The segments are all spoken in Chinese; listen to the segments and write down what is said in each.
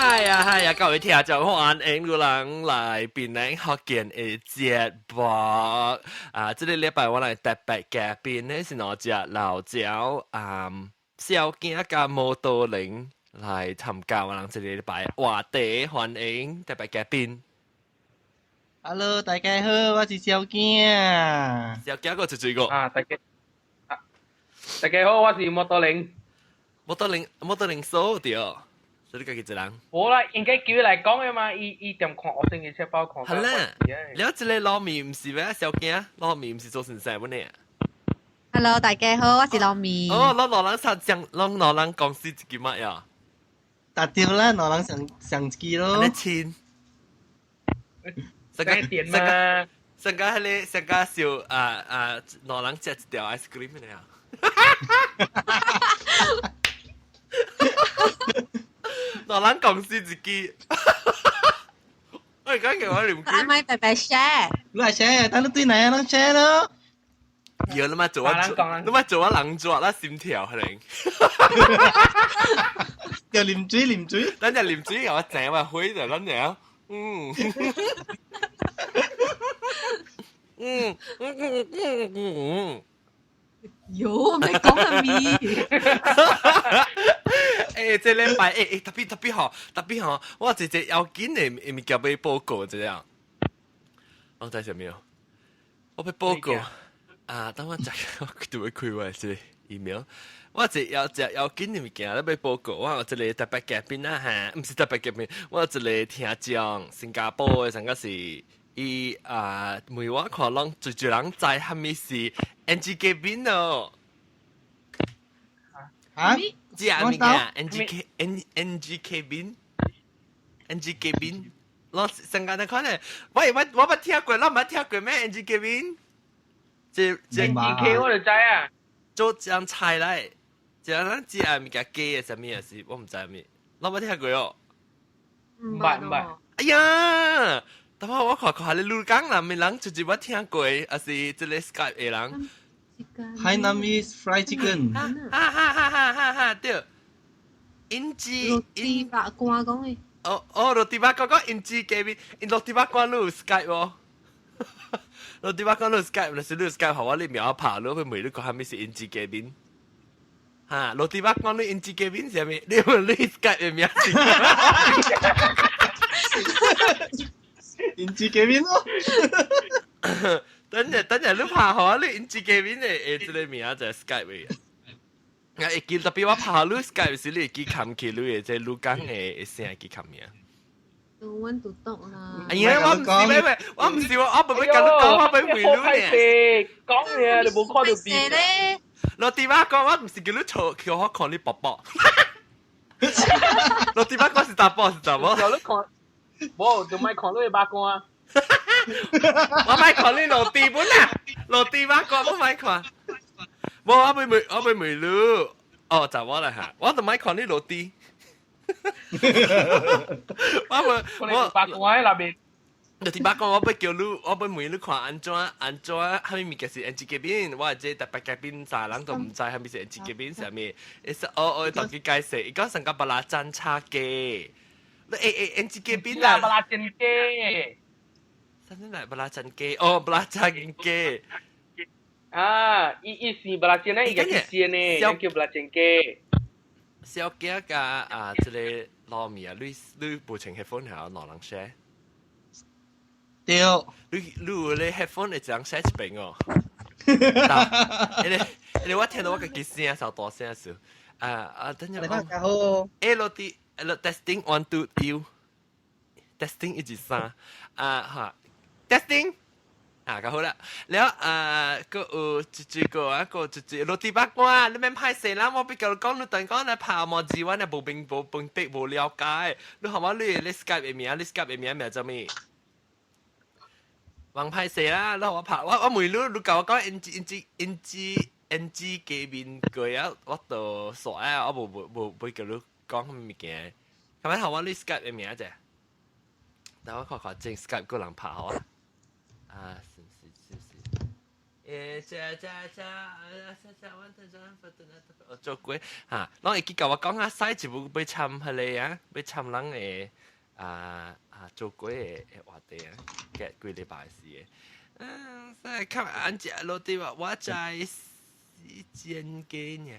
哎呀，各位聽眾歡迎有人來邊領學見嘅節目啊！這個禮拜我來特別嘉賓呢是我隻老鳥小囝甲摩多玲來參加我哋這個禮拜話題，歡迎特別嘉賓。Hello， 大家好，我是小囝。小囝個最個大家好，我是摩多玲。摩多玲數對。所以你家己一人。冇啦，應該叫佢嚟講嘅嘛，伊點看學生嘅車包看。係啦，你一個糯米唔是咩？小囝，糯米唔是做成啥本呢？Hello， 大家好，我是糯米。哦，咱老人講是一句乜呀？達掉啦，老人上機咯。你親。上個點嘛？上個小老人食一條 ice cream 嘅呀。老人講是自己，我而家叫我念句。咪白白 share， 你來 share， 但你對哪樣人 share 咯？要你咪做我人做啦，心跳可能。又啉水，等陣啉水我整埋灰就咁樣，喲，咪講下咪。這禮拜特別好，我直接要緊嘅物件俾報告這樣。我睇下沒有，我俾報告啊！等我就會開我這 email， 我直要緊嘅物件咧俾報告。我這裡特別嘉賓啦嚇，唔是特別嘉賓，我這裡聽講新加坡嘅成個是每晚可能最人知係咪是 NG 嘉賓咯？嚇？知啊咩啊 ？NG 嘉賓，我成個可能，喂，我冇聽過，我冇聽過咩 NG 嘉賓？NGK 我就知啊，做張菜嚟，就咱知啊物件雞嘅什麼嘢事，我唔知咩，我冇聽過哦。唔係。哎呀！但係我看你錄講啦，咪人就我聽過，還是這個 Skype 嘅人。Hainanese fried chicken。哈，對。roti bạc qua講嘅。roti bạc講NG 嘉賓，roti bạc 講你有 Skype 喎。roti bạc 講你有 Skype，但是你有 Skype 後我你秒拍咯，佢每日講係咪是 NG 嘉賓？哈，roti bạc 講你 NG 嘉賓係咪？你問你 Skype 嘅名字？NG 嘉賓咯。等陣你拍好你 NG 嘉賓嘅這個名就係 Skype 嘅。我會記特別我拍你 Skype 時，你會記冚起你嘅即係錄講嘅聲記冚名。我讀到啦。哎呀，我唔是咩，我唔是我唔係跟你講，我俾回你嘅。講嘢你冇看到邊咧？落地巴講，我唔是叫你坐，叫我看你伯伯。落地巴講是大波是大波。有你看，冇就咪看你八卦啊！我咪看你落地本啊，落地巴講我咪看。冇我俾梅魯。哦，就我啦嚇，我就咪看你落地。我八卦喺那邊。就第八個我俾叫你，我俾每你看安怎，係咪物件是 NG 嘉賓，或者特別嘉賓啥人都唔知係咪是 NG 嘉賓上面，我同佢解釋，而家成個巴拉真差嘅，NG 嘉賓啦，巴拉真嘅，真係巴拉真嘅，哦巴拉真嘅，啊，伊是巴拉真咧，伊個意思呢，叫巴拉真嘅。小姐個即係糯米啊，你部程 headphone 係有兩人 share。對，你有咧 headphone 會將 share 一邊哦。你我聽到我個機聲稍大聲少。等陣大家好。testing 1 2 3 testing 1 2 3嚇 testing 咁好啦。แล้วก็จู่ๆก็จู่ๆรถที่บ้านว่า你ไม่พายเสร็จแล้วว่าไปกับก้อนนู่นตอนก้อนนะพามอจีว่าเนี่ยบุบิงบุบิงเป็กบุเลี้ยวกาย你好嘛你 Skype 嘅名你 Skype 嘅名咪就咩王派死啦！我拍我每日你教我講 NG 嘅面句啊，我就傻啊！我冇叫你講乜物件。咁樣好我你 Skype 嘅名啫，但我看正 Skype 個人拍好啊。是。做鬼嚇，啷會記教我講下西就會被參下嚟啊，被參人嘅做鬼嘅話題啊，嘅幾禮拜事嘅。所以今日安隻落地話我在是真嘅呢。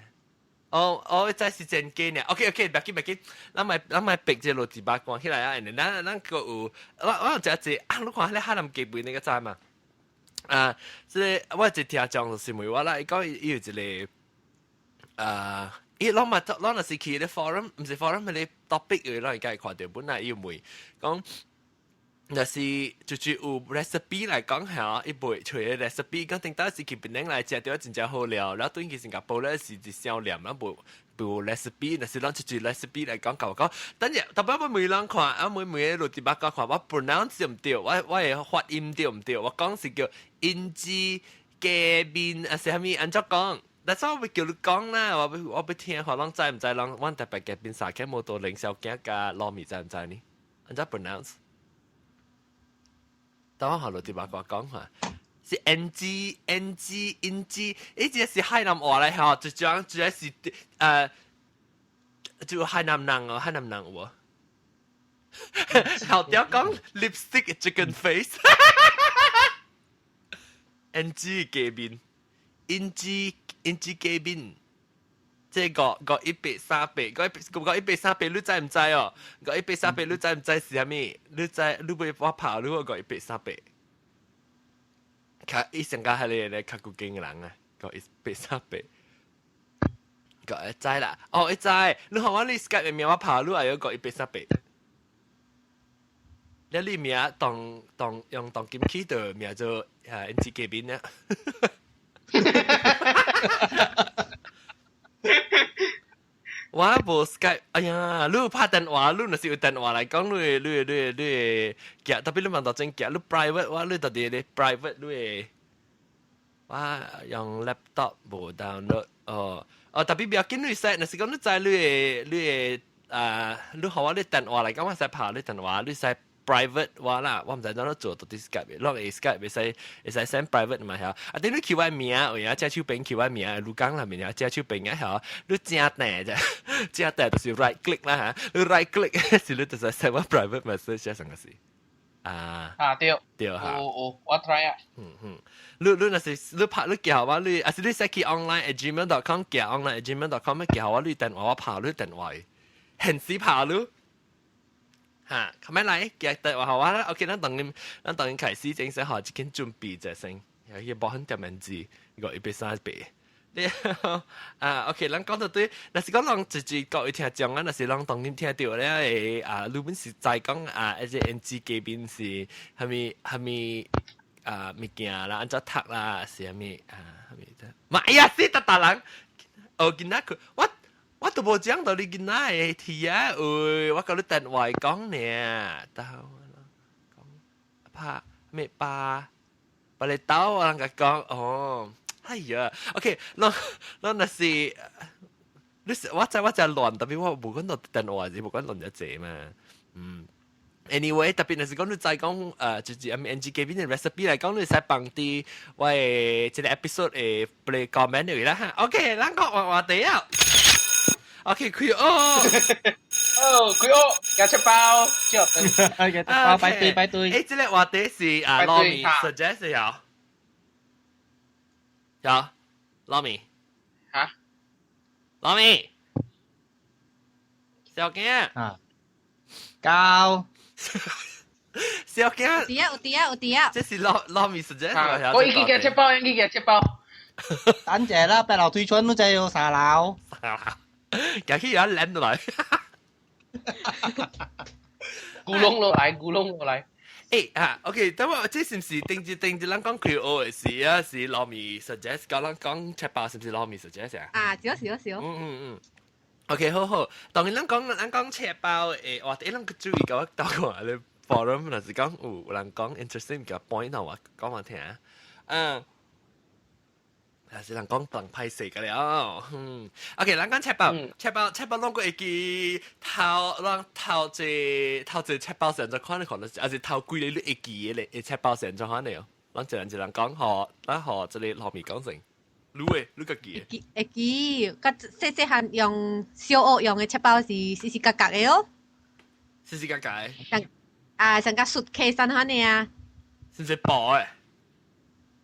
哦，在是真嘅呢。OK，別緊，咱咪逼隻落地把講起來啊，咱個有，我有隻啊，你看迄個海南雞背你個知嘛？即係我一聽講就是每話啦，伊講伊有一個伊攞那是去啲 forum， 唔是 forum 係啲 topic 嘅，攞而家看到本來伊有每講，就是有 recipe 嚟講下，伊背除嘅 recipe，講頂多是去邊嚟食到真正好料，然後對去新加坡咧是一小念啦，部 recipe， 那是攞一 recipe 嚟講教講，等陣特別每人看，每落地巴講看，我 pronounce 對唔對？我嘅發音對唔對？我講是叫印支嘅面，是係咪按照講？但係我會叫你講啦，我要聽，可能知唔知？人我特別嘅邊曬嘅冇到零小驚嘅糯米知唔知呢？按照 pronounce。等我下落地巴講下。是 NG，呢只是海南話嚟嚇，就講主要是就海南人哦，海南人喎。後條講 lipstick chicken face，NG 嘅面 ，NG 嘅面，即係個130，個130你知唔知哦？個130你知唔知是啥咪？你知你會我跑你個130。伊上加係你咧，較古勁嘅人啊，個130，個會知啦。哦，會知，你學我你 Skype 嘅名，我跑路係有個130。你名用當金器的名做NG 機邊咧。我無 Skype， 哎呀，你拍電話，你若是有電話來講，你夾，特別你問到真夾，你 private 我你到底咧 private 你，我用 laptop 無 download， 特別不要緊你使，若是講你知你學我你電話來講，我使拍你電話，你使 private 話啦，我唔知怎樣做到啲 Skype，落嚟 Skype 會使 send private 嘛嚇，等你叫我名，有影隻手柄叫我名，錄講啦面有隻手柄啊嚇，你正定啫，正定就是 right click 啦嚇，你 right click 是你就係 send 我 private message 成個事，對嚇，我 try 啊，你若是你拍你叫我你，啊是你使去 online@gmail.com 叫 online@gmail.com 叫我你電話我拍你電話，現時拍你。嚇，咁樣嚟，記得話我啦。OK，咱當然開始正式學一件準備就先，有啲冇很點文字，個138。你OK，咱講到對，若是講人直接各位聽眾啊，若是人當然聽到咧，你本是在講一隻 NG 機邊是係咪物件啦，按照讀啦，是係咪係咪啫？唔係啊，死得大人，見到佢我都冇講到你囡仔嘅題啊！我甲你電話講呢，但係講怕咩爸你兜我人甲講哦，哎呀 ，OK， 嗱若是你我知亂，特別我冇講到電話，只冇講亂一隻嘛，Anyway， 特別若是講你再講就是 MNG 嗰邊嘅 recipe 嚟講，你使放啲喂一個 episode 誒 play comment 嚟啦嚇。OK， 咱講話題啊。OK， 佢佢有吃包，嘅包擺對。誒，這個話題是Lomi suggest 有Lomi 嚇，Lomi 小驚教小驚，有啲，這是Lomi suggest 我已經嘅吃包，等陣啦，白樓推春都真有沙樓。隔起有一撚落來，咕窿落嚟。OK， 等我這是唔是定住咱講 Creole 嘅事啊？是Lomi suggest，講咱講赤包是唔是Lomi suggest 啊？少。OK， 好，當然咱講赤包誒，或者咱個注意個到個你 forum 若是講有人講 interesting 嘅 point 我講我聽啊。還是人講當歹勢個了，OK， 咱講赤包攏個會記頭一赤包成咗看你可能，還是頭幾個你會記嘅咧？赤包成咗看你哦咱一人講，咱這裡糯米講成，你個記嘅。會記，個細細漢用小學用嘅冊包是絲絲格格嘅哦。絲絲格格嘅。成個 suitcase 咁樣啊。是唔是薄嘅？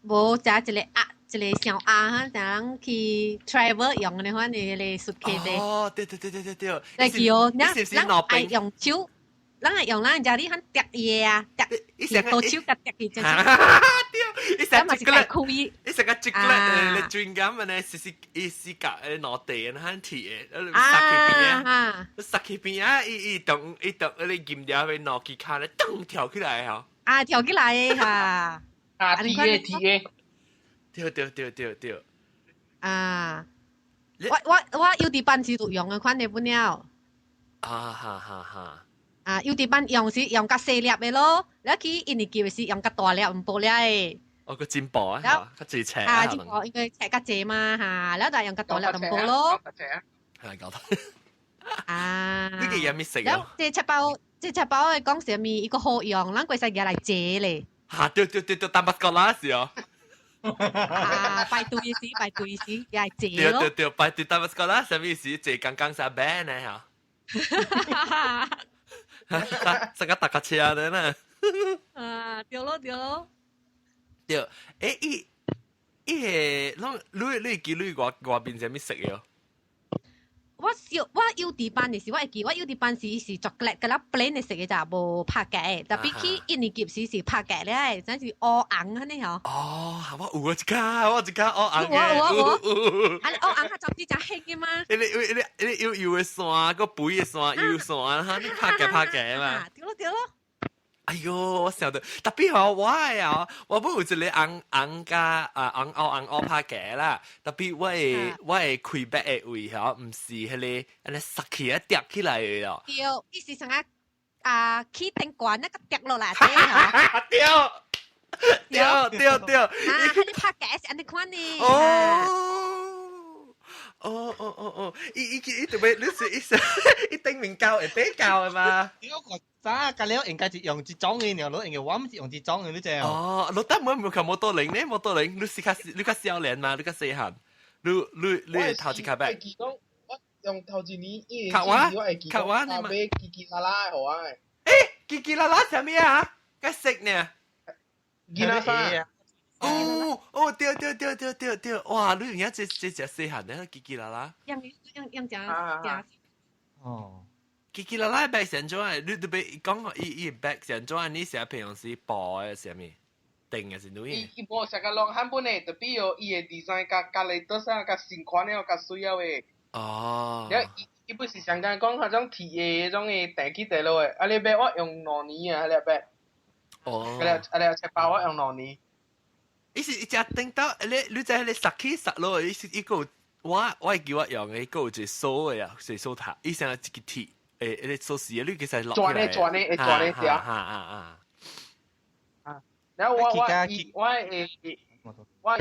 冇，就一個小鴨，等去 travel 用嘅款嘅嚟 suitcase。哦，對。嚟叫，咱愛用手。咱係用咱家啲很疊嘢啊，疊到手夾疊嘅，真係。對，咁咪是解開。一成個朱古力你轉咁嘅咧，絲格誒攞地嘅，很鐵嘅，塞起邊啊，一動你鹽條去攞幾卡咧，噔跳起來嚇。跳起來嘅嚇。T.A. 對。我有啲班時都用嘅款嘅本了。哈。有啲班用是用較細粒嘅咯，你去印尼叫是用較大粒唔薄粒嘅。個尖薄啊，較最斜啊。尖薄應該斜較濟嘛嚇，然後就用較大粒唔薄咯。係搞到。呢個有咩食啊？這冊包係講什麼？一個好用，咱貴曬嘢嚟借咧。嚇！對，淡薄角啦是哦。拜對時又係借咯。對，拜對淡薄角啦，什麼意思？借剛sa band 呢嚇。成個大架車咧呢？對咯。對，誒，你記你外邊什麼食嘅？我有啲班嘅時，我有啲班是 chocolate 嘅啦 ，plain 嘅食嘅就無拍嘅，特別去印尼夾是拍嘅咧，真是烏紅嗰啲嗬。哦，我有一家烏紅嘅。烏紅佢就真興嘅嘛。你有嘅線，個背嘅線，有線，嚇你拍嘅嘛。對咯。哎喲，我想到特別好，我不有一個紅加紅拍嘅啦，特別我係開白嘅位嗬，唔是迄個塞起一疊起來嘅咯。對，伊是成個起頂管那個跌落來嘅嗬。對。你拍嘅是安尼款呢。哦，伊特別你是伊頂面教會比較嘅嘛？咋？隔了應該是用一種嘅，然後用嘅我唔是用一種嘅，你知哦？哦，你得冇求摩托鈴呢？摩托鈴你較少年嘛？你較細漢，你頭一卡白。我用頭一年，卡哇你嘛？嘰嘰啦啦好啊！嘰嘰啦啦係咩啊？該食呢？嘰啦啦。哦，對，哇！你而家這隻細漢咧，嘰嘰啦啦。樣哦。嘰嘰啦啦白成咗啊！你特別講伊白成咗啊！你小朋友是薄嘅係咩？定嘅是女嘅。伊無成個浪漢本誒，特別有伊嘅 design 甲嚟多啥甲新款嘅甲水啊嘅。哦。然後伊不是上間講嗰種鐵嘅嗰種嘅訂起地落嘅，啊你白我用糯米啊，你白。哦。啊你赤包我用糯米。伊是一隻頂到你在迄個塞起塞落，伊是一個我叫我用嘅一個有一個鎖嘅啊，係鎖塔，伊成一個鐵。誒，鎖匙啊！你其實落轉咧掉。然後我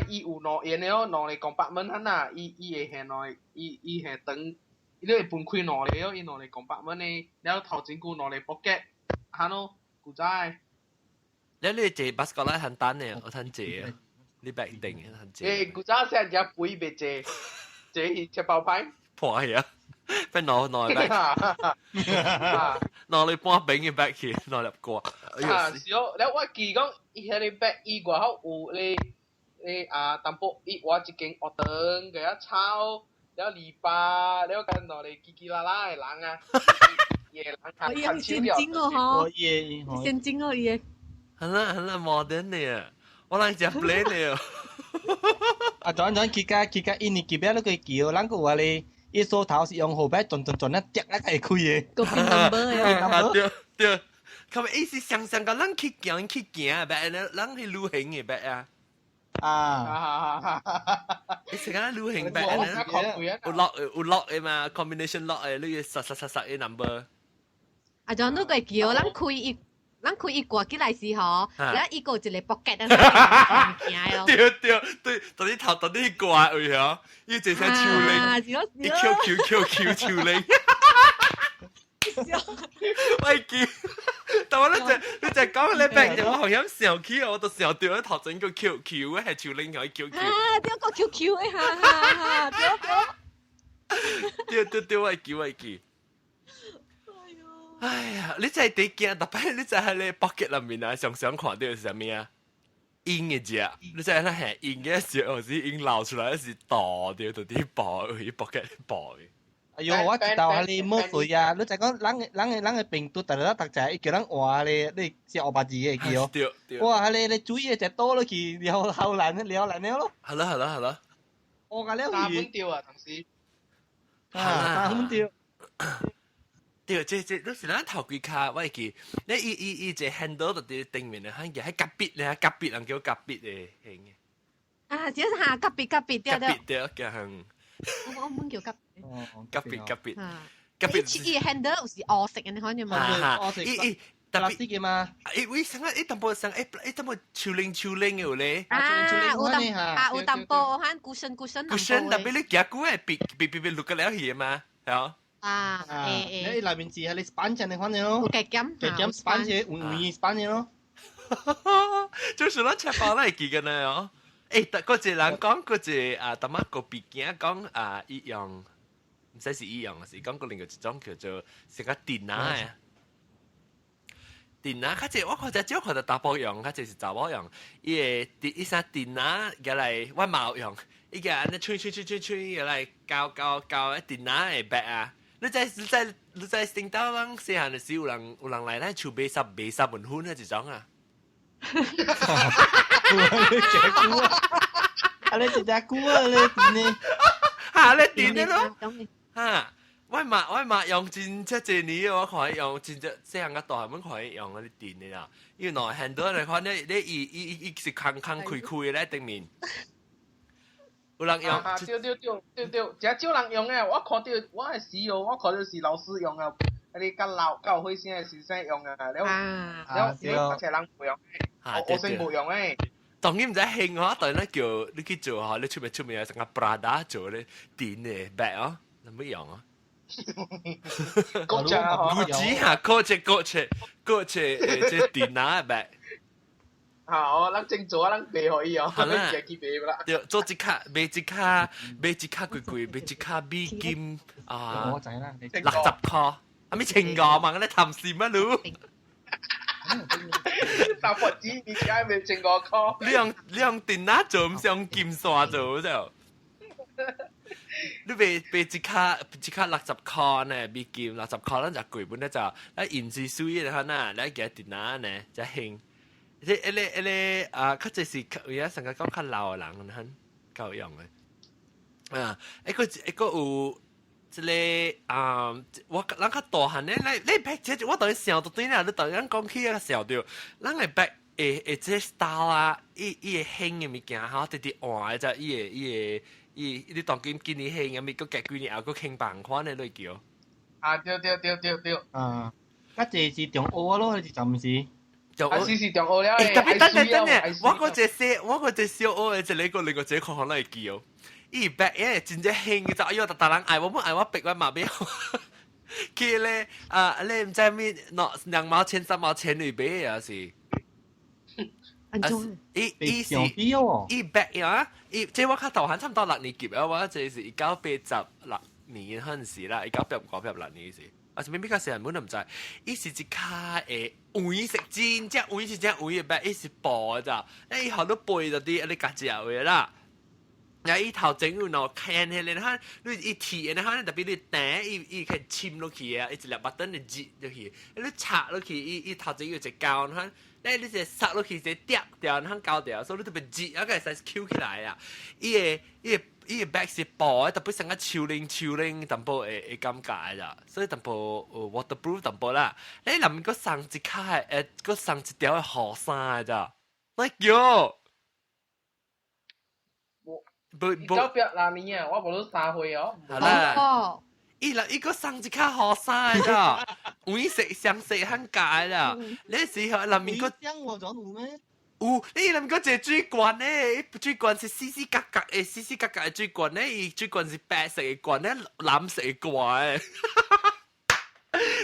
伊有兩樣了，兩個compartment ਹਨ啊，伊會係兩，伊係長，你會分開兩個了，伊兩個compartment咧，然後頭前顧兩個 pocket，嚇咯，古仔。你坐巴士過來很單嘅，我睇坐啊，你白定嘅很坐。古仔成日背別坐去赤包牌。破係啊！俾攞嚟半餅嘅 back 去，攞入過。是哦，แล้ว我記講，伊迄個 back 伊外口有咧淡薄伊我一間學堂嘅一抄，แล้ว篱笆，แล้ว跟落嚟嘰嘰啦啦嘅人啊，嘅人看手了。可以。先進哦，伊。很啦 modern 嘅，我諗只 plain 嘅。轉佢印尼幾邊都可以叫，咱個話咧。一梳頭是用後背轉一隻咧係開嘅，個 pin number 對，佢意思上個人去行啊，白人去旅行嘅白啊，你成日旅行白咧，有 lock 嘅嘛 ，combination lock 嘅，你實嘅 number。啊，仲都個叫咱開一掛起來時候，然後一個一個 pocket 喺度行咯。對，當你頭當你掛去嗬，要直接超靈，一 Q 超靈。喂叫，但我你就講你病就我好像想起我都想到頭前個 QQ 係潮領可以 QQ。啊，點個 QQ 誒哈，對，我記。哎呀，你真係地驚，特別你就喺你 pocket 裏面啊，常看到係什麼啊？煙嘅啫，你就係咧係煙嘅時候，是煙流出來是倒掉到啲薄，去 pocket 薄嘅。哎呦，我知道係你冇水啊！你就講人嘅病毒特特特仔，叫人話你是惡白字嘅叫。對。哇！你注意就多咗佢，然後難了咯。係啦。我講了三佢。分掉啊，同時。三分掉。對，這都是咱頭幾卡，我記，你伊這 handle 到啲頂面咧，喺夾筆咧，夾筆人叫夾筆嘅，係嘅。啊，只係夾筆對，叫行。我唔叫夾。夾筆。夾筆。伊 handle 有時惡食嘅，你看見冇？我食。特別啲嘅嘛。喂，成日淡薄超靈嘅咧。有淡薄，看古身。古身，特別你夾古係別錄個了嘢嘛，係啊。你裏面字係你 span 嘅，你看你咯。計減 span 嘅，換 span 嘅咯。就是咱吃包來記嘅呢哦。嗰隻人講嗰隻大媽個筆鏡講一樣，唔使是一樣，是講個另外一種叫做成個電啊。電啊，佢隻我覺得只看到大波樣，佢隻是查某樣，伊生電啊，嘅嚟我冇用，伊個安尼吹，嘅嚟教一電啊嘅白啊。你在聖島人細漢嘅時有人嚟咧厝買十文薰嗰一種啊。你隻菇啊！你隻菇啊！你電呢？嚇你電呢咯？嚇！我嘛用真濟年，我看用真濟細漢個大漢，我看用嗰啲電嘅啦。因為內很多人看你伊是空開咧頂面。有人用，對，真少人用誒。我看到我係使用，我看到是老師用啊，你教會先係先生用啊，了一切人唔用，我先唔用誒。當然唔使興我，但係咧叫你去做嚇，你出面有成個 Prada 做咧電嘅 bag 哦，你唔用啊？Gucci 嚇，Gucci 即電啊 bag。好，咱正做咱賣互伊哦，咱自己賣啦。對，做一卡賣一卡貴，賣一卡美金我知啦，60塊，咪1,500萬你貪錢乜路？大佛子而家咪1,500塊。你用電腦做，唔是用金刷做就。你賣一卡60塊呢，美金60塊，咱就貴本咧就，咱銀紙水嘅話呐，咱嘅電腦呢就興。你佢就是而家成個講較老嘅人很夠用嘅。一個有即個我咱較大漢咧，你白即我當然想到對啦，你當然講起個想到，咱嘅白即個 style 啊，伊會興嘅物件吼，直直換就伊你當今年興嘅咪個幾年後個興辦款嘅類叫。對。嗰隻是中澳咯，你就唔是？是中澳了誒，特別等嘅，我嗰隻小澳嘅，即係你個另外一個看可能係叫。伊白誒，真正興嘅就，哎呦，大人愛我逼我嘛邊，佢咧你唔知咩2毛錢3毛錢嚟買啊是。伊白啊，即我較大漢差唔多6年級啊，我即是1986年嗰陣時啦，1986年時。啊！什麼比較細人本都唔知，伊是一卡黃色真正黃是真黃嘅白，伊是薄咋，伊後都背咗啲你夾隻嘅啦。然後伊頭前有喏看起來，哈，你伊鐵，然後特別你頂，伊可以침落去啊，伊一粒巴頓嚟擠落去，你插落去，伊頭前有一膠，哈，你就塞落去，就掉掉，然後膠掉，所以你特別擠，啊個使 Q 起來啊，伊個 back 是薄，特別成個超靈淡薄會尷尬咋，所以淡薄waterproof 淡薄啦。你裡面個送一卡個送一條嘅雨衫咋 ，like yo。1986年啊，我無都3歲哦。好啦，伊個送一卡雨衫咋，黃色相色很假咋，你時候裡面個。有，你諗嗰隻水罐咧，水罐是絲絲格嘅水罐咧，伊水罐是白色嘅罐咧，藍色嘅罐，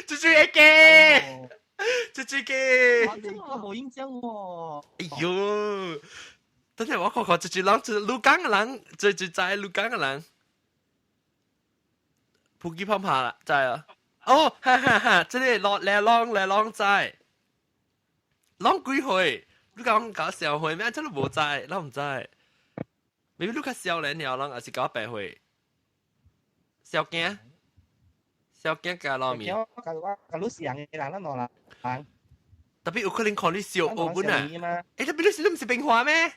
最嘅，这个，我冇印象喎。哎呦，等下我看看这人，这鹿港的人，这在鹿港的人，普吉胖爬啦，在啊。哦，哈哈哈，这里来浪在，浪几岁？你讲搞小岁咩？真係冇在，我唔知。你你較少年了，人還是搞8歲？小驚加老面。我你想嘅人啦，喏啦。特別有可能看你小澳本啊？誒，特別你唔是冰花咩？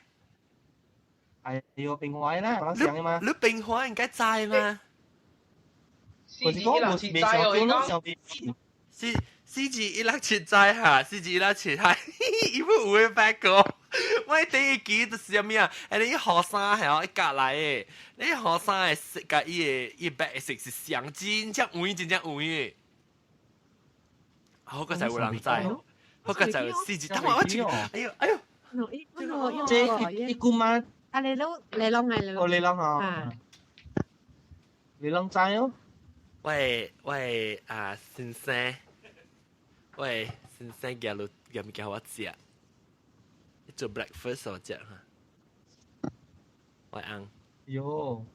係要冰花啦，我想嘅嘛。你冰花應該知嘛？四字一兩次齋哦，應該。4G167在哈，4G167係，伊不有嘅白個。我第一期就是咩啊？你學生係哦，一隔嚟嘅，你學生係食個伊白食是上真正有真正有嘅。好個就有人知，好個就 4G。等我住，哎呦，即姑媽，啊你攏係我你啷啊？你啷知哦？喂啊先生。喂，先生叫唔叫我食？做 breakfast 我食哈。喂昂。喲。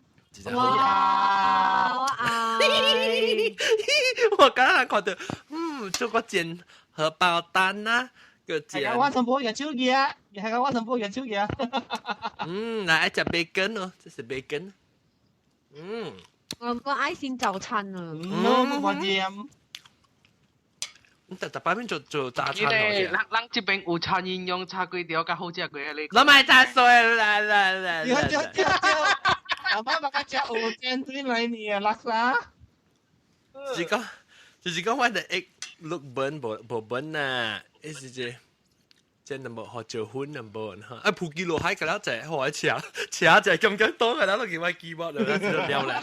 哇！我剛剛看到，做個煎荷包蛋啦，個煎。我全部人手嘢，係我全部人手嘢。來食 bacon 哦，這是 bacon。我愛先早餐啊。我知啊。特擺面做早餐你哋人這邊有餐飲用叉粿條較好食過你。我買茶水來。阿媽把個食有煎水來你啊，辣啦。就是講我的 egg look burn 無 burn 啊，意思即係冇學做款咁 burn 哈。啊，普吉羅海嗰啲就係我請就係咁樣多嘅啦，都叫我 keyboard 啦，就撩嚟啦。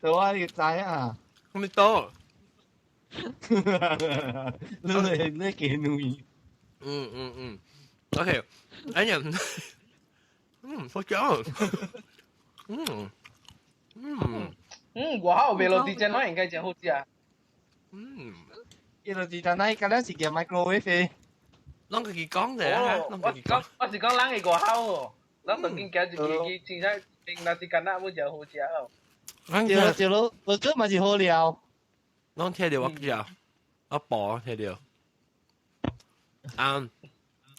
到啊，你知啊？咁你多？你幾女？OK，哎呀，好講，哇，味道啲真係應該真好食啊！呢度是但係嗰陣時叫 microwave 嘅。啷個佢講嘅啊？我是講冷嘅外口喎，啷當見夾住佢前仔定那啲間啦，冇就好食哦。條路，我今咪是好料。啷聽到我叫，我播聽到。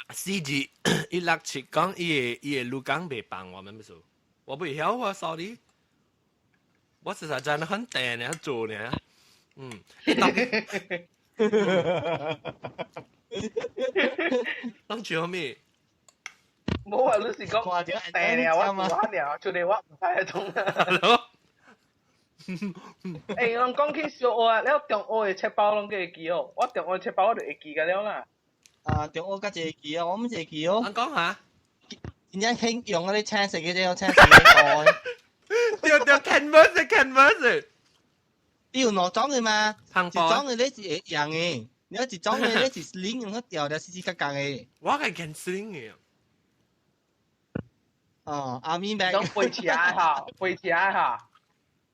4G167講伊個鹿港未幫我們不是？我不曉啊 ，sorry。我實在真係很電呢，做呢。當住咩？冇話你是講電啊，我唔玩啊，出嚟我唔睇得通啊。誒，我講起小學啊，你有中學嘅冊包攏會記哦，我中學冊包我就會記㗎了啦。中學嗰隻記啊，我唔隻記哦。我講下，而家興用嗰啲青色嘅啫，有青色嘅袋。掉 canvas。要攞裝嘅嘛，一裝嘅你是一樣嘅，你一裝嘅你是 sling 用一條就絲絲格格嘅。我係見 sling 嘅。哦，阿咪白。咁背起來哈，背起來哈。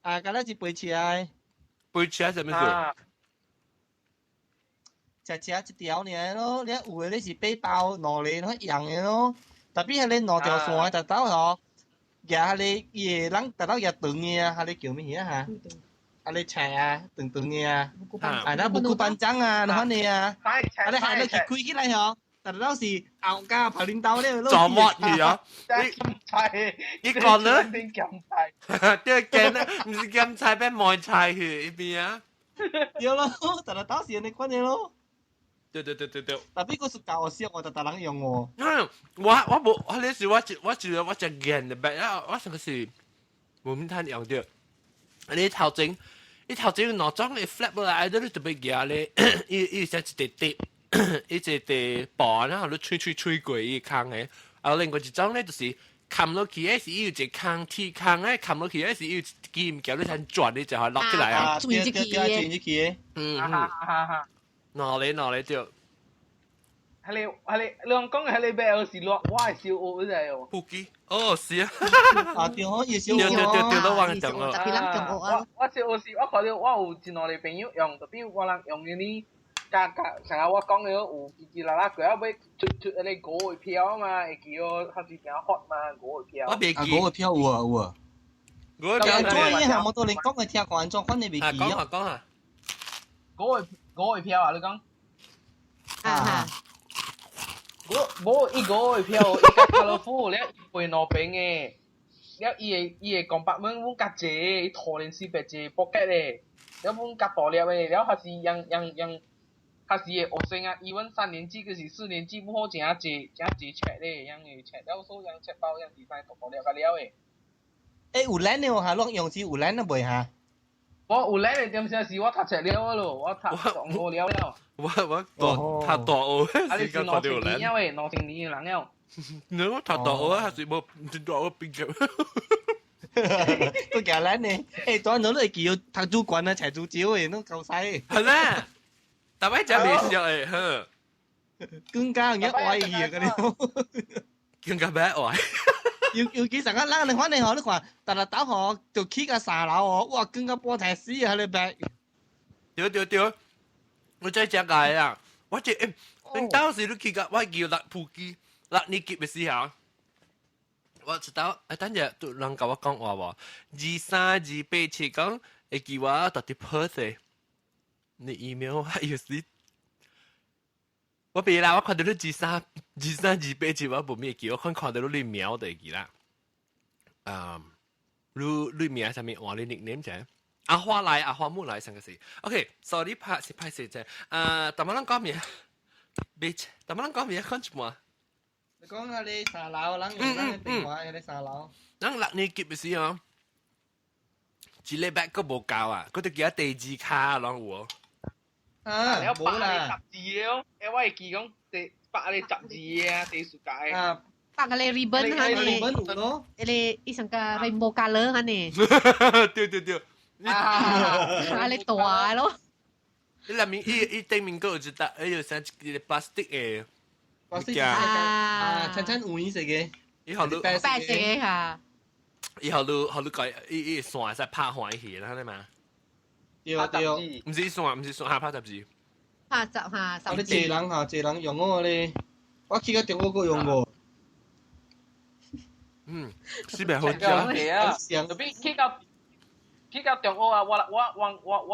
啊，嗰啲是背起來。背起來係咩事？只一條呢咯，你有嘅你是背包攞嚟一樣嘅咯，特別係你攞條線就到嗬，廿你夜冷就到廿長嘅啊，係你叫咩嘢啊？啊你斜啊，長長嘅啊，係啦，buku panjang啊，嗱你啊，啊你係你開起來嗬，但係當時牛家排練刀咧，做乜嘢啊？你講咧？啲鹹菜，啲鏡咧，唔是鹹菜，俾梅菜去邊啊？有咯，但係當時你講嘢咯。對。tapi kau suka osio我就特登用喎。我冇，我那時我只見的白啊，我上個是冇咩睇用到。你頭前攞裝你 flap 落來，都特別夾咧，伊只一碟，伊一碟薄，然後你吹過伊坑嘅。啊，另外一種咧就是冚落去嗰時，伊有一坑鐵坑咧，冚落去嗰時，伊有機唔叫你先轉，你就係落起來啊。轉一支嘅。攞嚟對。你講係你俾有時落，我係笑我嗰陣喎。布基哦是啊，啊對哦，也少對對哦。對都忘記講了特別諗中學啊，我笑我時，我看到我有一兩個朋友用，特別我人用嘅呢，成日我講嘅有嘰嘰啦啦，佢要出嗰啲股嘅票啊嘛，會記我還是比較 hot 嘛，股嘅票。我未記，啊，嗰個票有啊有啊。我但係記做一下冇到你講嘅聽慣咗，反正未記講下啊。講下，股嘅票啊，你講？啊我一個票，一個卡路夫，你一杯攞餅嘅，你伊個compartment阮夾者，伊拖連四百隻 pocket 咧，你阮夾大粒嘅，然後還是樣，還是學生啊，伊阮3年級嗰時4年級唔好正濟切咧，樣嘅切，了數樣切包樣地方大粒個了嘅。誒有靚嘅喎嚇，落用紙有靚嘅袂嚇。我有嚟嘅點先是我讀切了咯，我讀上過了了。我他大學啊，你時間是攞成看到人，年嘅，攞成年嘅人了。你我他大學還是冇唔知大學畢業，都幾靚呢？誒，當然都係叫讀主管啊，齊主招嘅都夠曬。係啦，但係就未笑誒，呵，更加嘅歪嘢嗰啲。更加咩話？要幾成日啦？你反正學你話，但係打學就 K 個沙樓哦，哇，更加波太死啊！你白。對，我真係解啊！我即係，你當時都記得我叫落普基，落你記嘅時候，我知道，等陣都人甲我講話喎，23、28次講，會叫我到啲 Perth，你 email 還有時，我別啦，我看到你23、28次我冇咩叫，我看到你瞄就記啦，你名上面話你 nickname 啫。阿花來阿花木來上個事 ，OK，sorry 拍攝啫。但係我講咩？bitch，但係我講咩？講什麼？你講下你沙樓，人用電話嘅你沙樓。人落你結嘅時候，一禮拜佢冇教啊，佢就叫地址卡啷有。啊，你冇啦。10字咯，我係記講8你10字啊，地數解。啊，pak le ribbon ha 日 ni 本有咯。 le isang ka rainbow color ha ni 對，ale tua lo 你裡面一對面個就得，有成個 plastic 嘅，我識啊，親換食嘅。以後你白色嘅哈以後你改一線再拍開去啦，係嘛？對，唔是線，下拍雜誌。拍十哈我哋謝人用嗰個咧，我記得中嗰個用過。是咪好係啊，特別去到中學啊，我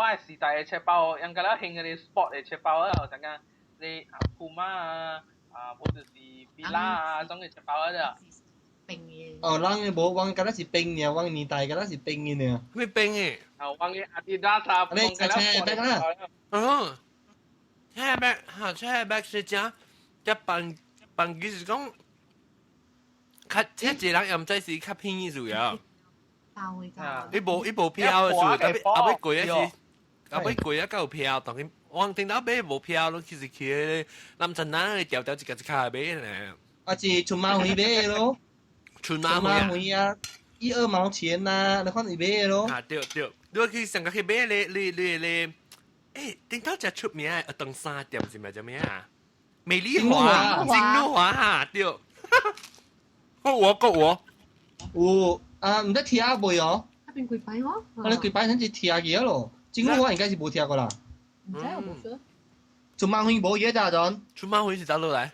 係時代嘅車包，人家咧興嗰啲 sport 嘅車包啊，陣間你Puma啊，或者是 Fila 啊，種嘅車包啊啫。冰嘅哦，人嘅冇，我覺得是冰嘅，我年代覺得是冰嘅呢。咩冰嘅？我嘅 Adidas 啊，你車得啦。哦，車 bag 是講一辦就是講。較一人又唔知是較便宜數呀，包嘅㗎一部票數，特別後尾貴一時，後尾貴一夠票，當然我聽到買部票咯，其實佢南鎮南你掉一個卡買咧，或者出馬會買咯，出馬會啊，1、2毛錢啊，你看你買咯。啊對，你去上個去買你，誒，聽到只出名嘅東山店是咪叫咩啊？美麗華，金露華哈，對。我有啊，唔得貼下背哦。嗰邊貴擺喎，我哋佢擺成隻貼嘅咯，政府話應該是冇貼過啦。唔知我冇說。做馬會冇嘢咋陣？出馬會是走落嚟。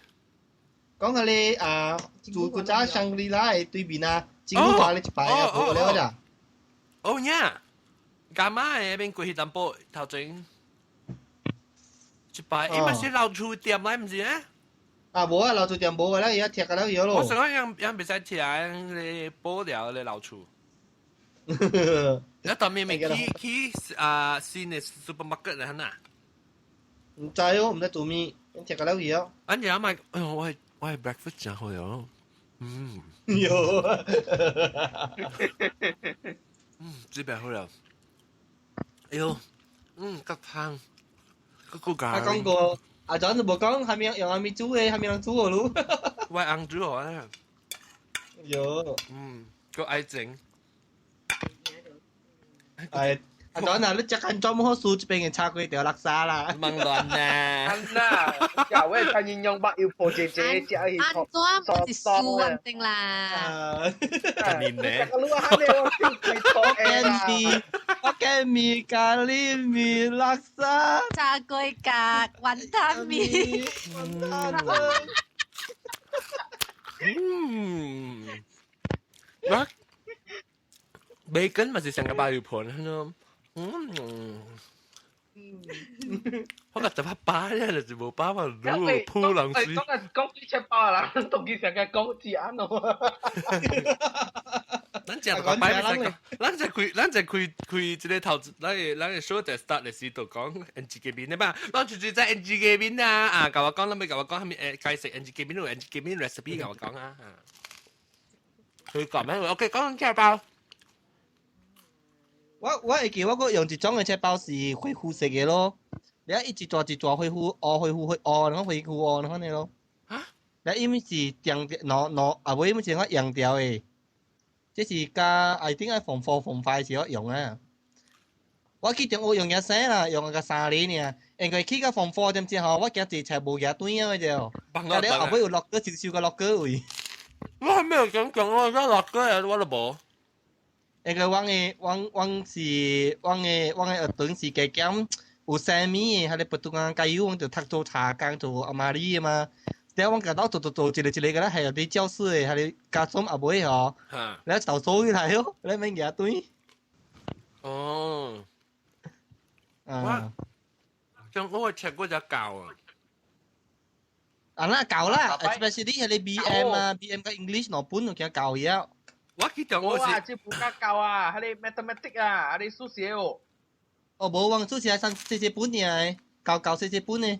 講下你住嗰扎香格里拉對面啊，政府話你一排啊，冇了咋？哦呀，幹嘛誒？邊過去淡薄頭前一排，因為是老厝店嚟，唔是啊？啊，冇啊，老做店冇嘅啦，而家貼嘅啦嘢咯。我想講樣別使貼，你保了你老厝。你當面咪去新嘅 supermarket 嚟嗱？唔知哦，唔知做咩，貼嘅啦嘢哦。安住買，我係 breakfast 真好樣，有。最別好了。哎呦，個湯，個咖我講過。阿John 都冇講，係咪用阿咪煮嘅，係咪人煮嘅咯？我硬煮我咧。有。個愛整。係啊，當然你隻間裝好數，這邊嘅差佢條垃圾啦。忙亂啊！呀，我係睇應用白要破姐姐，只係安裝不是輸穩定啦。啊，近年咧，我攞下你我跳佢錯嘅我驚咪咖喱咪垃圾。炸龜格雲吞麵，乜？bacon 咪是成個鮑魚盤咯。我覺得拍巴咧就冇巴嘛，攞鋪冷水。講幾隻包啦，同佢成日講字眼咯。咱只個擺咪使講，咱只開即個投資，咱嘅 show 就 start 嚟時度講 NG 嘅面啊嘛，咱就在 NG 嘅面啊，教我講，咱咪教我講，係咪介紹 NG 嘅面同 NG 嘅面 recipe 教我講啊。佢講咩？OK，講隻包。我會記我個用一種嘅車包是灰糊色嘅咯，你一抓灰糊，灰糊然後灰糊然後呢咯。嚇？你因為是定攞啊，唔係我用掉嘅，即是加I think 係防火防壞時候用啊。我記得我用一聲啦，用個3年啊，應該起個防火點之後，我驚自己冇嘢堆啊就，但係後尾又落咗少少個落咗位。我係咩講我而家落咗啊，我都冇。那個我嘅頓時嘅減有三米，佢哋不斷咁加油，我就讀做茶工做阿媽哩嘛。然後我見到做一個個咧，係有啲教師嘅，係啲加裝阿妹嗬，然後就數起來咯，你咪嘢堆。哦。啊。像我食嗰隻教啊。啊那教啦 ，especially 係你 BM 啊，BM 嘅 English 攞本就叫教嘢。我記得我我是，即係補家教啊，係你 mathematic 啊，係你數學哦。哦，冇忘數學上寫本嘅，教寫本嘅。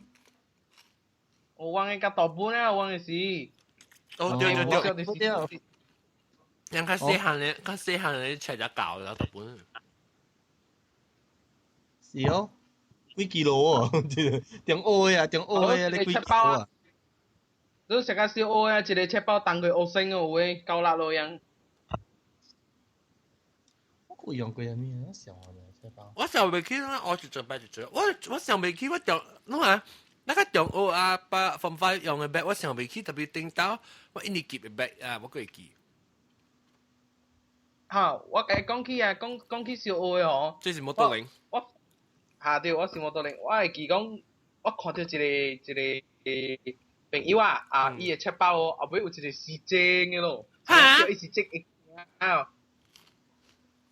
我忘記教大本啊，我忘記是。哦對，人家細漢咧食隻教啦，特本。是哦，幾キロ喎？中學啊，你幾キロ啊？都食個小學啊，一個切包當佢學生哦喂，夠辣咯樣。我用過係咩啊？上學嘅車包。我想未起啦，我就準備就做。我想未起，我就侬啊，那個中學啊，把防範用嘅 bag，我想未起特別叮到，我一年記嘅 bag 啊，我個會記。嚇！我講起啊，講起小學嘅嗬。這是摩托鈴。我嚇對，我是摩托鈴。我係記講，我看到一個朋友啊，伊嘅切包哦，後尾有一個時政嘅咯。嚇！伊時政啊。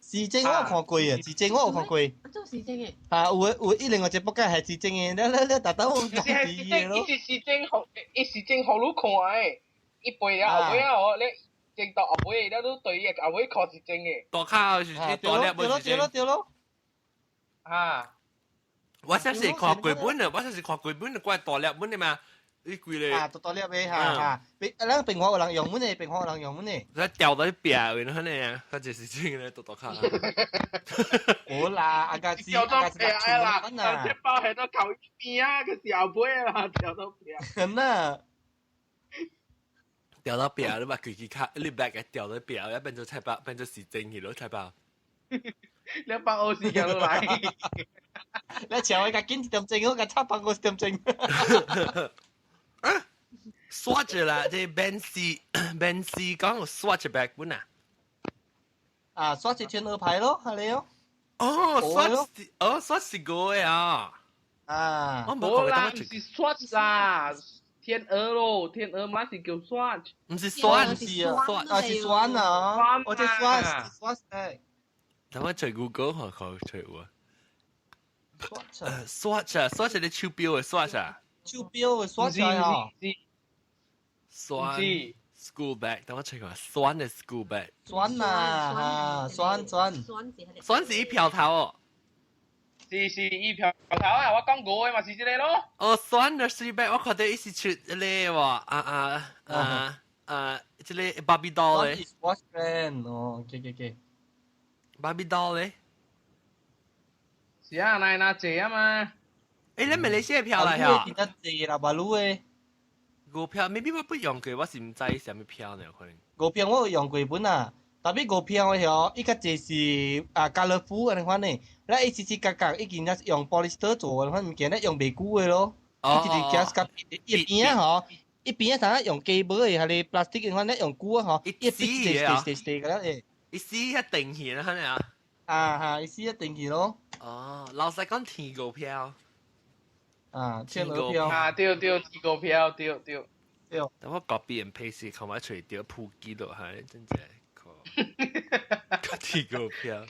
時政我有看過啊，時政我有看過。做時政嘅。啊，有一另外一部梗係時政嘅，你特登講啲嘢咯。伊時政學你看誒，伊背了後尾啊，我你正到後尾，你都對伊後尾看時政嘅。大卡是大粒冇時政。對咯。啊！我先是看過本啊，我先是看過本啊，怪大粒本的嘛。呢句咧。啊，多粒嘅嚇，咱平華有人用本嘅，平華有人用本嘅。佢掉到邊啊？然後呢，佢就是真嘅大卡。好啦，阿家掉到邊啊啦！隻包係都求邊啊，佢時候背啦，掉到邊。咁啊！掉到邊啊！你把佢卡，你 bag 嘅掉到邊啊！變做菜包，變做時政去咯，菜包。你把我時間落嚟。你朝我架堅一點鐘，我架差百個點鐘。刷住啦，即係 Benz 講個刷住 bag 本啊。啊，刷住天鵝牌咯，係你咯。刷是個啊。啊，我冇冇啦，講唔是刷啦，天鵝咯，天鵝嘛是叫刷。唔是酸，是啊，是酸啊，我隻酸誒。等我隨 Google 下佢隨我。刷刷你手錶嘅刷啊。手錶刷出來啊。酸 school bag，等我 check 下酸嘅 school bag。酸啊，酸。酸是一瓢頭哦。是一瓢頭啊！我講過嘅嘛是這個咯。哦，酸嘅 school bag，我覺得一時出咧喎，即係 Barbie doll 咧。Watch brand，哦，OK。Barbie doll 咧。是啊，拿借啊嘛。誒，你咪你先票嚟啊？變得借啦，馬路誒。股票 maybe 我不用過，我是唔知什麼票呢可能。股票我有用過本啊，特別股票嘅吼，伊較濟是家樂福安尼款呢，咱伊時格格已經係用 polyester 做嘅款物件，咱用袂久嘅咯。伊就是夾夾一邊啊吼，一邊啊啥用機帽嘅，係你 plastic 嘅款，咱用久啊吼，一死嘅啦誒。一死一定去啦，係咪啊？嚇，一死一定去咯。哦，老實講天股票。天股票。對，天股票，對。等我 copy and paste 看埋除掉鋪機落去，真正個天股票。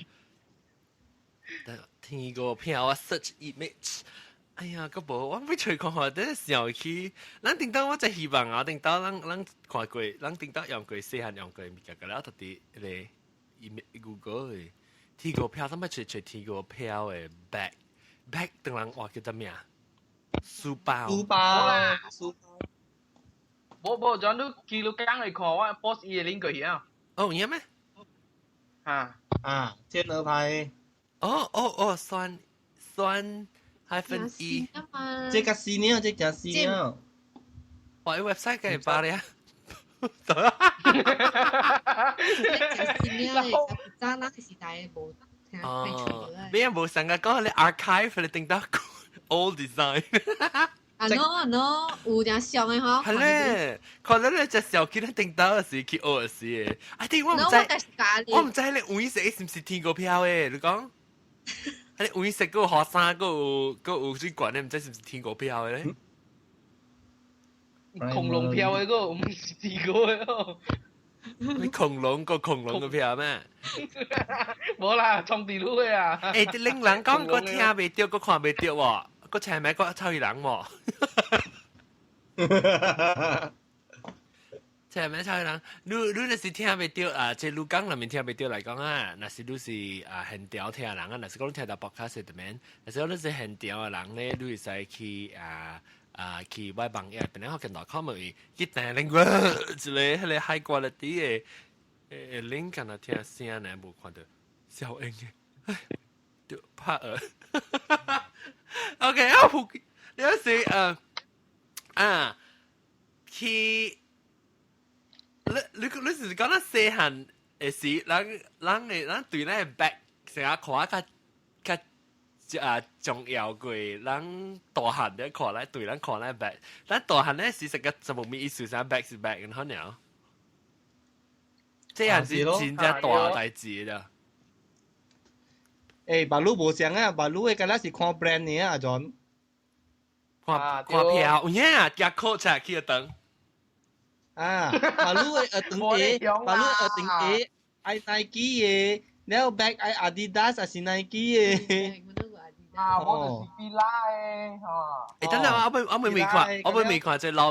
天股票我 search image。哎呀，個無我未隨看下，等時去，咱頂到我真希望啊，頂到咱看過，咱頂到用過細漢用過物件個啦，特啲咧 Google 嘅天股票，咱咪隨天股票嘅 bag，等人話叫做咩啊？書包。冇，將都記錄講嚟看，我 post 伊嘅 link 佢啊。哦，有咩？天鵝牌。酸。-e， 這個是呢，這個是呢。我 website 嘅巴咧。渣啦，時代冇咩冇成日講你 archive 你定得 old design。no，有點上嘅嗬。係咧，可能你隻手見得定得時去 old 時嘅。I think 我唔知你揾食是唔是天股票嘅？你講。你揾食嗰個學生嗰個水管咧，唔知是唔是天股票嘅咧？恐龍票嘅嗰個唔是天股嘅咯。你恐龍嘅票咩？冇啦，創地路嘅啊！誒，啲領人講個聽未到，個看未到喎，個前面個臭魚人喎。前面臭魚人，你那是聽未到啊？即係錄講裏面聽未到嚟講啊，那是你是現調聽人啊，那是講聽到 podcast 裡面，那是講你是現調嘅人咧，你會使去去外網頁，本來我見到看咪一單另外一個迄個 high quality 嘅link 咁啊聽聲呢冇看到小英嘅，就怕耳。OK， 好，你有時去。你是講得細漢嘅時，咱對咱嘅 back 成日看較重要過，咱大漢咧看咧對咱看咧 back， 咱大漢咧是成個什麼意思？啥 back 是 back，然後呢？這樣是真正大代志啦。馬路無相啊，馬路嘅嗰是看 brand 呢啊，John。看票，有影啊，夾扣出去等。馬路嘅等嘅，馬路嘅等嘅，係 Nike 嘅，แล้ว bag 係 Adidas 還是 Nike 嘅？我就是啦誒，等陣我未看即老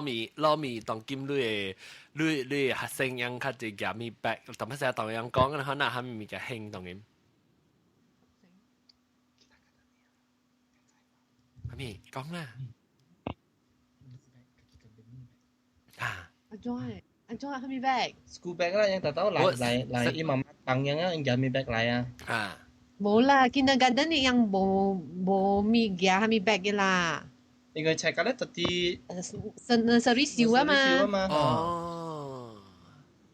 米當金你學生樣較啲夾咪 back， 但係成日當樣講，可能係咪嘅興當然。係咪講啦？anh John係咪 bag？school bag 啦，yang tak tahu lại imam bang yang ang gamit bag lại à. 冇啦，kindergarten ni yang冇咪嘅係咪 bag 嘅啦。應該 check 咧，特啲nursery 少啊嘛。哦，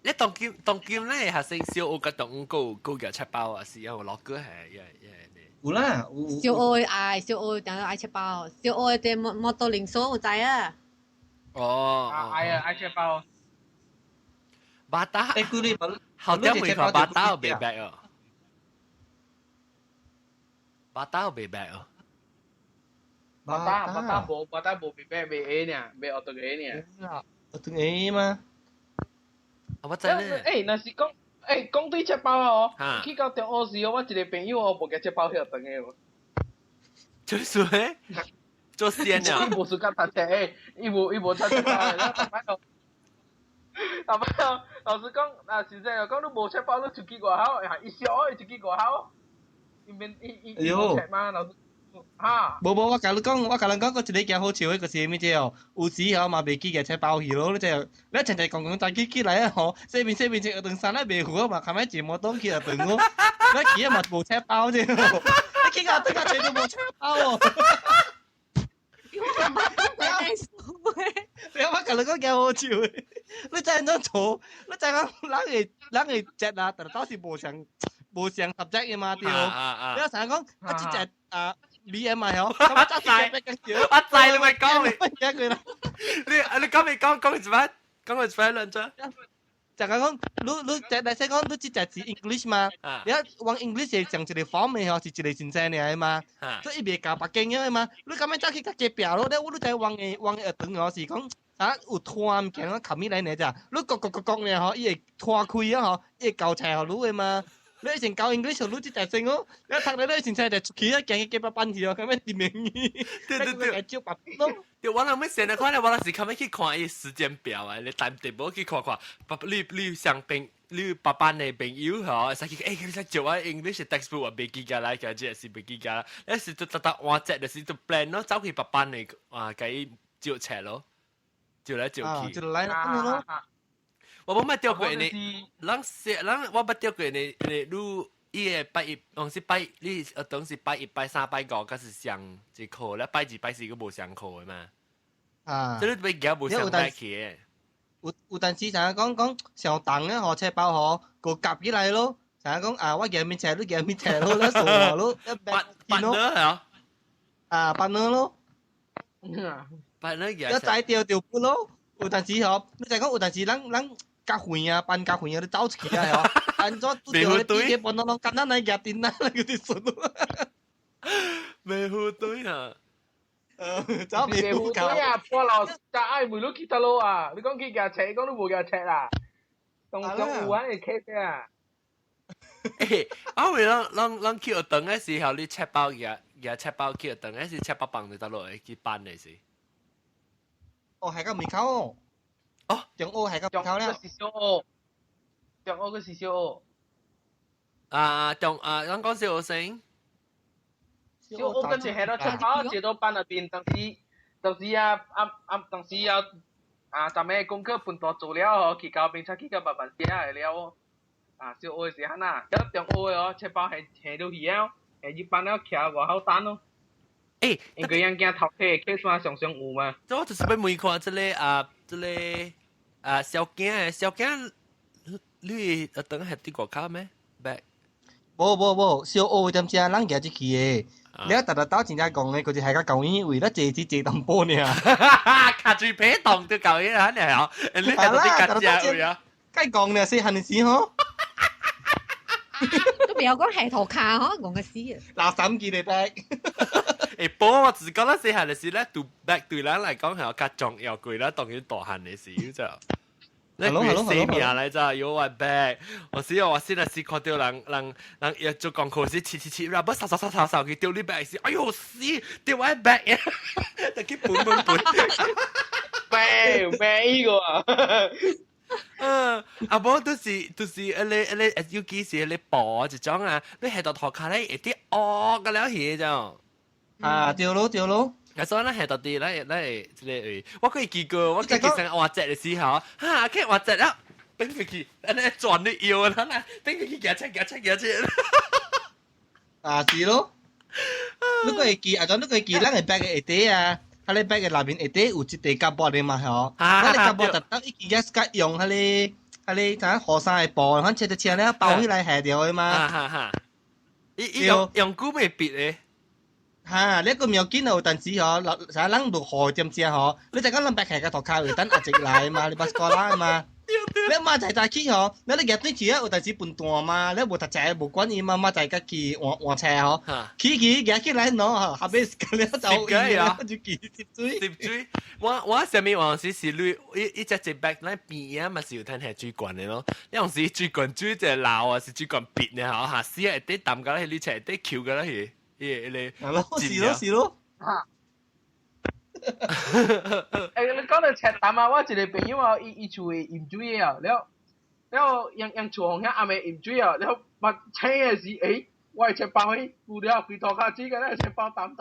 你當劍咧學生小學嘅動高嘅七包啊，是有落個係有啦，小學等愛七包，小學嘅摩托零數有知啊。愛吃包。巴打，佢哋後啲未看巴打有白白哦，巴打有白白哦，巴打冇白白白 A 呢，白我讀 A 呢。我讀 A 嘛。我知咧。誒，那是講對吃包哦，去到中學時，我一個朋友哦，無嘅吃包曉等嘅喎。做咩？做仙啊！伊無事甲讀冊誒，伊無出吃包嘅，然後後尾老師講，實際又講你無吃包，你出去外口，伊小學伊出去外口，伊無吃嘛，老師嚇。無，我甲你講，個一個幾好笑嘅，個是咩啫？有時候嘛，未記嘅吃包去咯，你成日講帶起來啊！嗬，西邊隻頓山咧未好嘛，係咪節目當期啊頓咯？你記啊嘛無吃包啫，你記啊對個全部無吃包喎。你我甲你講幾好笑嘅。你真係做，你真係人嘅隻啊，但係都是無相合隻嘅嘛，對。你成日講一隻BM 係好，咁揸隻咩緊要？我知你咪講咪，乜嘢佢啦？你講咪講做乜？講佢做乜兩張？就係講，你隻大聲講，你只隻字 English 嘛？你一往 English 係上一個方面嗬，是一個真正嘅嘛。所以別搞北京嘅嘛。你咁樣走去隔壁咯，你就往嘅學堂嗬是講啊有拖唔見啊，冚起來呢咋？你各呢嗬，伊會拖開啊嗬，伊會教斜學路嘅嘛。你以前教 English 你只隻聲哦，你讀你以前就係出去啊，見幾百班字哦，咁樣點名語？對，招白咯。對，我諗咩成日看咧，我嗰時咁樣去看伊時間表啊，你 timetable 去看看，你上邊你爸爸嘅朋友嗬，使佢你使做啊 English textbook 啊，未記㗎啦，嘅即係未記㗎啦，有時就特換隻，就是就 plan 咯，走去爸爸嘅計照尺咯，照來照去。就嚟咯。我冇乜釣過你，我冇釣過你伊個拜一，當時拜你當時拜一、拜三、拜五，嗰是上一課咧，拜二、拜四個冇上課嘅嘛。即係你俾冇上拜去嘅。有陣時成日講上當咧，學車包學個夾起嚟咯。成日講我幾面車，你幾面車咯，你數學咯，八呢係八呢咯。八呢幾？一仔調半咯。有陣時嗬，你就講有陣時咱夾會啊，扮夾會啊，你走出去啊，嗬，扮咗都掉你邊嘅半咯，簡單嚟夾電啦，嗰啲數咯。未好對啊！走未好對啊，破樓但係梅魯吉特咯啊！你講佢夾尺，講都冇夾尺啊！仲有玩嘅 case 啊！我為咱去學堂嘅時候，你赤包嘅赤包去學堂嘅時赤包棒就得落去班嚟時。哦，係個門口哦，中澳係個門口咧。中澳嘅是小澳。咱講小澳先。小澳跟住係咯，出跑接到班入邊，當時咱們功課本多做了，去教並且去個慢慢寫係了。小澳嘅時候呐，一中澳嘅哦，出跑係到去了，係一般了徛外口等咯。因為人驚頭殼客山上有嘛。我就是要問看這個小囝，你等下啲國家咩？冇，小澳點知啊？人家去嘅，你一特到真正講嘅，佢就係個舊年為咗借淡薄呢。卡住皮當都舊嘢啦，你係你係到啲緊張嘅。梗係講呢，細漢嘅事嗬。都未有講係圖卡嗬，講嘅事啊。垃圾記你得。不過我只覺得細漢嘅事咧，對人嚟講係較重要貴啦，當然大漢嘅事就。你4年嚟咋？有我 bag， 我先看到人要做功課時，切，然後掃佢丟你 bag 時，哎呦死，丟我 bag 呀！就佢本。咩呢個啊？無都是你要幾時你播一種啊？你係度學卡咧，一啲惡嘅了嘢就。掉咯。所以咧係到啲咧，我可以記過，我記成畫隻嘅時候，佢畫隻啊，頂佢記，你轉你腰啦，頂佢記夾出。是咯。你可以記，你可以記，咱嘅 bag 嘅底啊，喺你 bag 嘅內邊嘅底有一地夾波嘅嘛，嗬。咱嘅夾波特登一記一夾用喺你睇河山嘅布，反正切咧包起來下掉嘅嘛。用古未別嘅。你個苗見有陣時嗬，成日諗到河點知嗬？你就講諗白係個頭卡會等阿直嚟嘛，你把過啦嘛。你媽就係去嗬，你入對住有陣時半段嘛，你冇特仔冇關係嘛，媽就係個記換車嗬。起嚟喏，後邊咁樣就就記接水。我上面往時是你一隻白咧邊啊嘛是有睇係最慣嘅咯。有時最慣最隻鬧啊是最慣別嘅嗬嚇，試下啲淡㗎啦，你斜啲橋㗎啦係。係咯。你講到赤膽啊，我一個朋友啊，伊厝會飲水啊，了人厝向阿妹飲水啊，了乜青嘅時，我係赤包去，負了佢頭殼子嘅咧，赤包抌。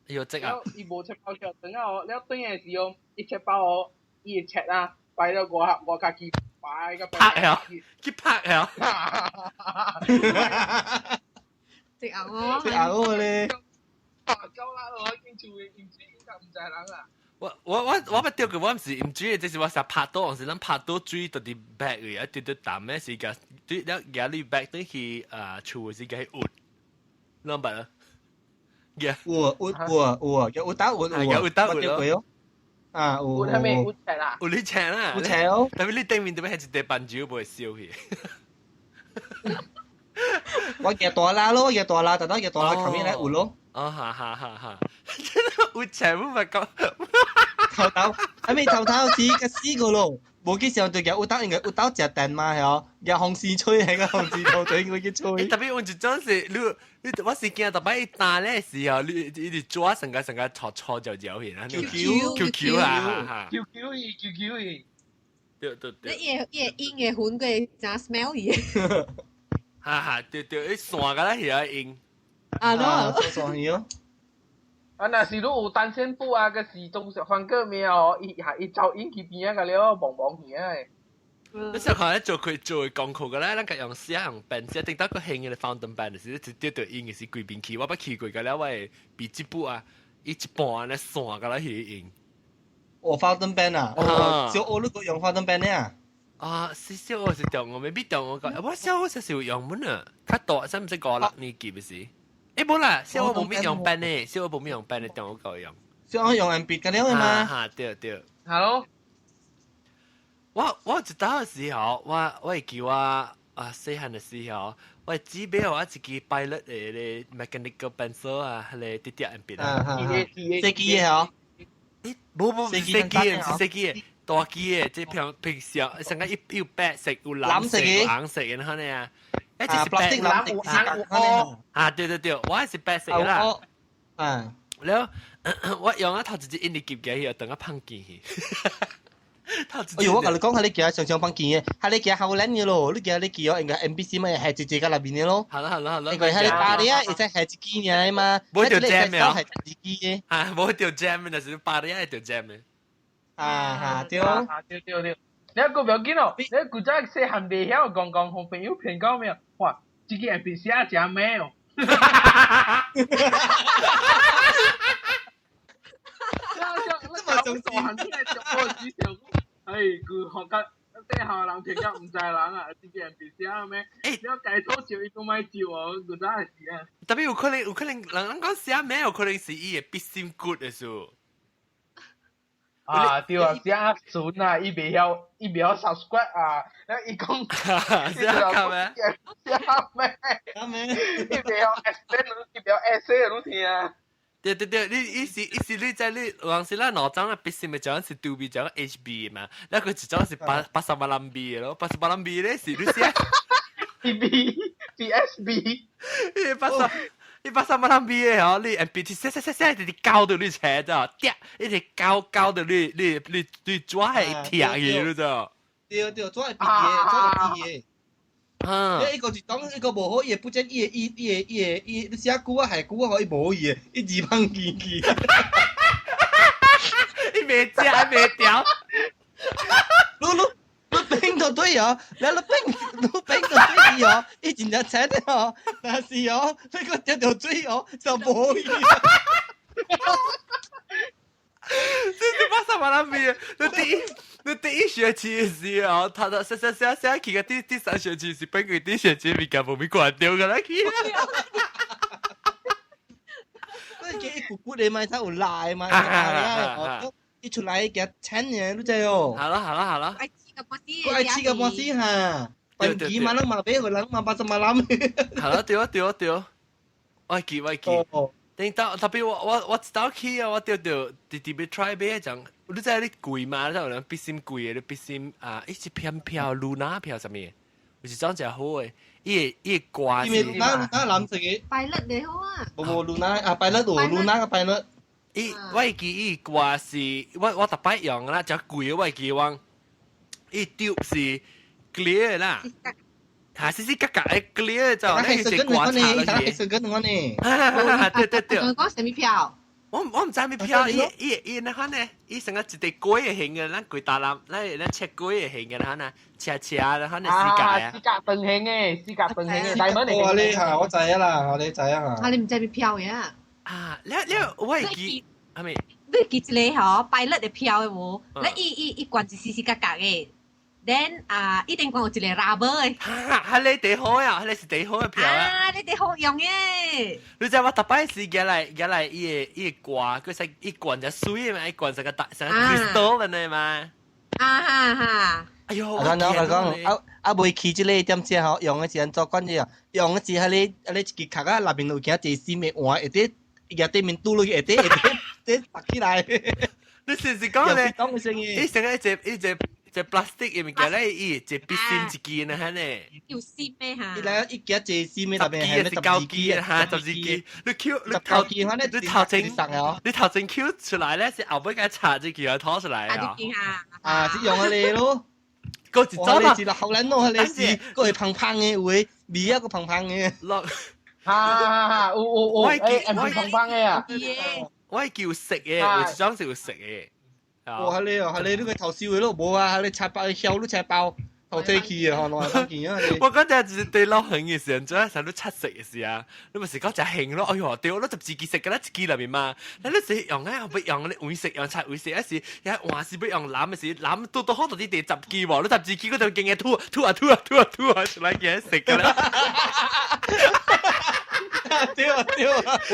要積啊！伊無赤包腳等啊，了對嘅時候，伊赤包我，伊赤啊，擺到我家己擺個拍啊，佢拍啊！食牛咧，夠啦！我已經做唔知唔知人啊。我不掉佢，我唔是唔知，即是我成拍到，我是諗拍到追到啲 back 嘅，一跌到淡咩時間，對一廿啲 back 都去處時間活，諗白啦，嘅有打活，有打活咯，啊有，烏係咪烏赤啦？有你請啦，有請咯，但係你對面對面係一隻笨豬唔會笑佢，我日大啦咯，日大啦，特登日大啦，後面咧活咯，哦哈，有請唔係講。頭，係咪頭指嘅死個咯？冇幾時候就有打，應該有打隻蛋嘛，係哦，有紅絲吹係個紅絲頭對佢嘅吹。特別我就真是你我是見特別一打咧時候，你抓成個錯就有現啦。QQ 啊，QQ，對。你煙嘅款嘅咋 smell 嘢？對，一散個啦係煙。啊咯，爽嘢。啊，那是如有單線布啊，個是中石番個咩哦，一照引起邊個了，棒棒嘢誒。你上下咧做廣告嘅咧，咱個用寫用筆寫，定到個興嘅 fountain pen 時，直接對煙嘅是貴賓器，我不去過嘅了，我係筆記簿啊，一半咧散個啦係煙。哦 fountain pen 啊，哦，小我都個用 fountain pen 咧啊。小我是中我未必中我講，我小我實是用乜啊？較大使唔使過6年級嘅時？冇啦，小我冇咩用筆呢，小我冇咩用筆呢，當我夠用。小我用鉛筆嘅了嘛。對。Hello，我知道嘅時候，我會叫細漢嘅時候，我只俾我自己擺落嚟 mechanical pencil 啊，嚟啲鉛筆啊。細機嘅嗬？冇細機嘅，唔是細機嘅，大機嘅，即係平常成個要白色、有藍色、黃色嘅嗰啲啊。一直是白色對，我係是白色啦。แล้ว我用一頭直接印你夾嘅，又等我碰見去。哎呦，我同你講，係你夾上碰見嘅，係你夾後撚嘅咯，你夾哦，應該 MBC 咪係直接喺入邊嘅咯。係啦，應該係你巴黎啊，而且係自己嘅嘛。冇條 jam 嘅，係自己嘅。冇條 jam 嘅，就是巴黎係條 jam 嘅。對。你一個唔要緊哦，你古仔細漢未曉講紅朋友騙講咩啊？哇，自己係變寫隻咩哦？咁仲大漢啲係做波子上，佢學緊細漢人騙講唔知人啊，自己係變寫咩？你要計錯照，伊都咪照哦，古仔係啊。特別有可能人講寫咩，有可能是伊嘅必心骨嘅數。對啊，寫準啊，伊未曉 subscribe 啊，伊講寫咩？伊未曉 explain， 伊未曉 essay 都聽啊。對，你意思你在你往時啦，腦中嘅必心咪講是 2B 講 HB 嘛，然後佢就講是88 B 咯，88 B 咧是你寫 BSB， 188 B 嘅嗬，你 MBT 寫你高到你斜咗，跌一直高到你抓係貼嘢咯就。對，抓係畢業，一個就講一個無好嘢，不真伊你寫句啊係句啊可以無嘢，一字碰見。你未食未掉。你冰到對哦，你冰到對哦，以前就請的哦，但是哦，呢個一條追哦就冇嘢。這是88 B，你第一學期嘅時候，他寫佢嘅第三學期是本佢第一學期咪根本咪關掉㗎啦，佢。嗰啲咕咕你咪睇有賴嘛，一出來嘅請嘢都真哦。好啦。個愛吃個波斯哈，笨雞嘛，攏嘛俾佢人嘛80萬諗。好啦，對，我記。等到特別我知道去啊，我掉直接要 try 俾一張，你知你貴嘛？你有人必心貴嘅，你必心一支片票 Luna 票什麼？有一張就好嘅，伊掛。因為 Luna 藍色嘅。拜甩你好啊。冇 Luna 拜甩度 Luna 個拜甩。我記伊掛是我特別用啦，就貴我記往。伊丟是 clear 啦。是格嘅 clear 就你係刮擦嗰啲。係跟我呢。對。講什麼票？我唔知咩票，伊那款呢？伊成個一地龜嘅形嘅，咱鬼大籃，咱切龜嘅形嘅，咱啊，切那款嘅絲格啊。絲格長形嘅，絲格長形嘅，大蚊嚟嘅。我呢下我知啊啦，我哋知啊。你唔知咩票嘅？你我係記係咪？你記一個吼pilot嘅票嘅無，你一罐就死死格格嘅。then 一定講有一個 rubber 嘅。係你哋好啊，係你是第好嘅票啊！你哋好用嘅。你知我特擺時嚟一掛，佢食一罐就水嘛，一罐成個 crystal 嘅嘛。哈。哎呦，我講未起即個點子吼，用嘅時陣做關鍵啊，用嘅時係你一支殼啊，內面有件一絲面換，一啲入對面嘟落去，一啲拔起來。你是講咧？當嘅聲音。你成個一隻 plastic 嘅物件咧，一必先一件啊，呢？要絲咩嚇？你嚟一件一絲面，特別係十九件嚇，十二件。你頭前 Q 出來咧，是後尾嘅查隻件拖出來啊！是用你咯。嗰時走啦，是啦，後來弄你是，嗰係胖胖嘅會，味一個胖胖嘅。落。我胖胖嘅啊！我係叫食嘅，我係想食嘅。係你呢個頭燒嘅咯，冇啊！你切包燒都切包，頭推起啊，我當件啊！我嗰陣係對撈興嘅時候，做一成都七食嘅時啊，你咪食嗰隻興咯，哎呦，對我都就自己食嘅啦，自己入面嘛，你都食用咧，不用你會食用拆會食一時，有話是不用攬嘅時，攬到好多啲地十幾喎，你十自己嗰度勁嘅吐出嚟嘅食嘅啦。屌！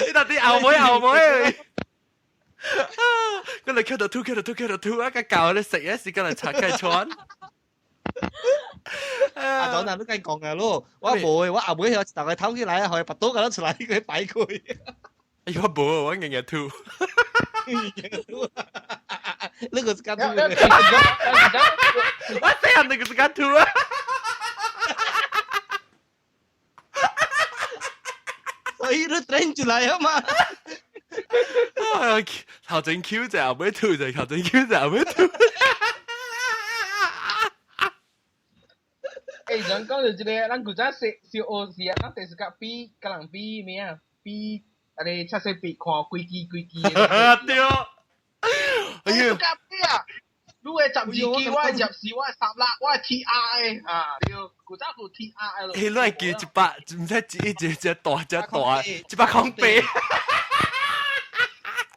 你到啲後妹。跟住 Q 到吐，一個教你食一時，跟住拆雞串。阿總啊，都梗講嘅咯，我冇，我後尾有大概偷起來，可以拔刀咁出嚟，佢擺佢。哎呀，冇，我硬係吐。呢個是間吐。我死人，那個是間吐啊！所以都轉出來啊嘛。頭前 Q 就後尾吐，就頭前 Q 就後尾吐。想講到這個，咱古早小學時啊，咱第時個比甲人比咩啊？比你測試比看幾支。對。哎呀！甲比啊！你係12支，我係14，我係16，我係 TR 啊！對，古早有 TR 咯。你係叫一百，唔使一大，一百空杯。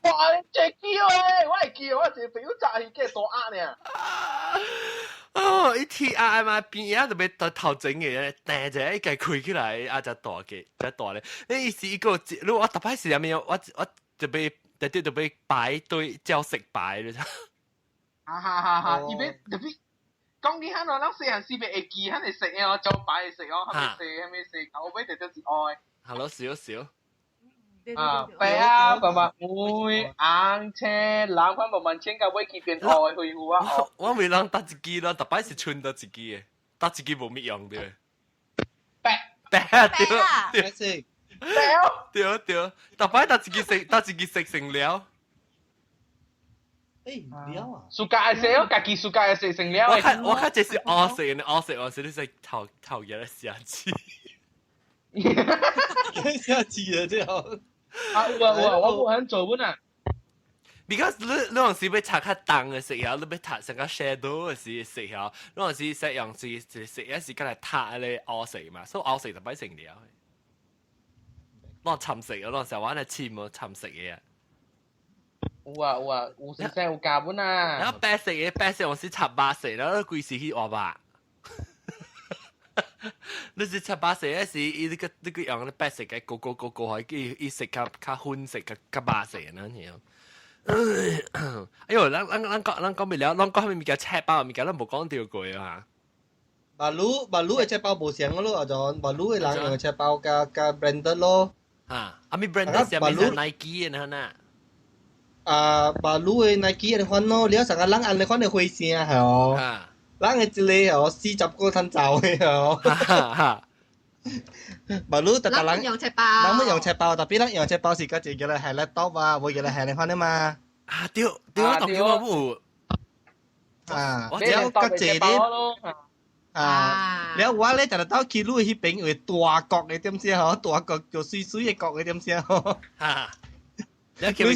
哇！你隻叫誒，我係叫，我係表雜係嘅大額呢。哦，一 TR 嘛，邊啊特別頭整嘅，但係一計開起來啊就大嘅，就大咧。你意思一個，如果我特別時入面我就被擺堆焦食擺咧。哈！伊邊特別講啲喺度，咱細漢時咪會記，喺度食嘅，就擺嚟食哦，喺咪食，後尾就就是愛。Hello，少。白啊，慢慢會硬車，冷翻慢慢change個位變愛去戶啊！我未諗搭一支咯，特別是穿搭一支嘅，搭一支冇乜用嘅。白，對，特別搭一支食成了。料啊！暑假嘅時候，家己暑假嘅時成了。我看這是我食，你食頭日嘅時間下次啊，最後。我冇肯做本啊。Because 你嗰陣時要拆較重嘅食嘢，你要拆成個 shadow 嘅時食嘢，你嗰陣時食用是食一時間嚟拆你熬食嘛，所以熬食就擺成了。我尋食啊，嗰陣時玩係黐冇尋食嘢啊。有時真有加本啊。然後白食我是插巴食，然後貴時去話吧。你是七八食嗰時，呢個用啲白食嘅個可以食較寬食較巴食咁樣。哎呦，咱講未了，咱講係咪叫赤包？咪叫咱冇講掉過啊？馬路嘅赤包冇上咯，阿john，馬路嘅人用赤包加 branded 咯。阿咪 branded 係咪係 Nike 嘅呢？馬路嘅 Nike 嘅款咯，你有成個人按你款嘅灰聲係哦。咱嘅一個40個攤走嘅哦，馬路特人，人用赤包，人冇用赤包，特別咱用赤包是個自己嚟係 laptop 啊，冇嘢嚟係你看啊嘛。對，我同佢話冇。我只有個這啲你我咧就係到去路嗰邊為大角嘅點先嗬，大角做水嘅角嘅點先嗬。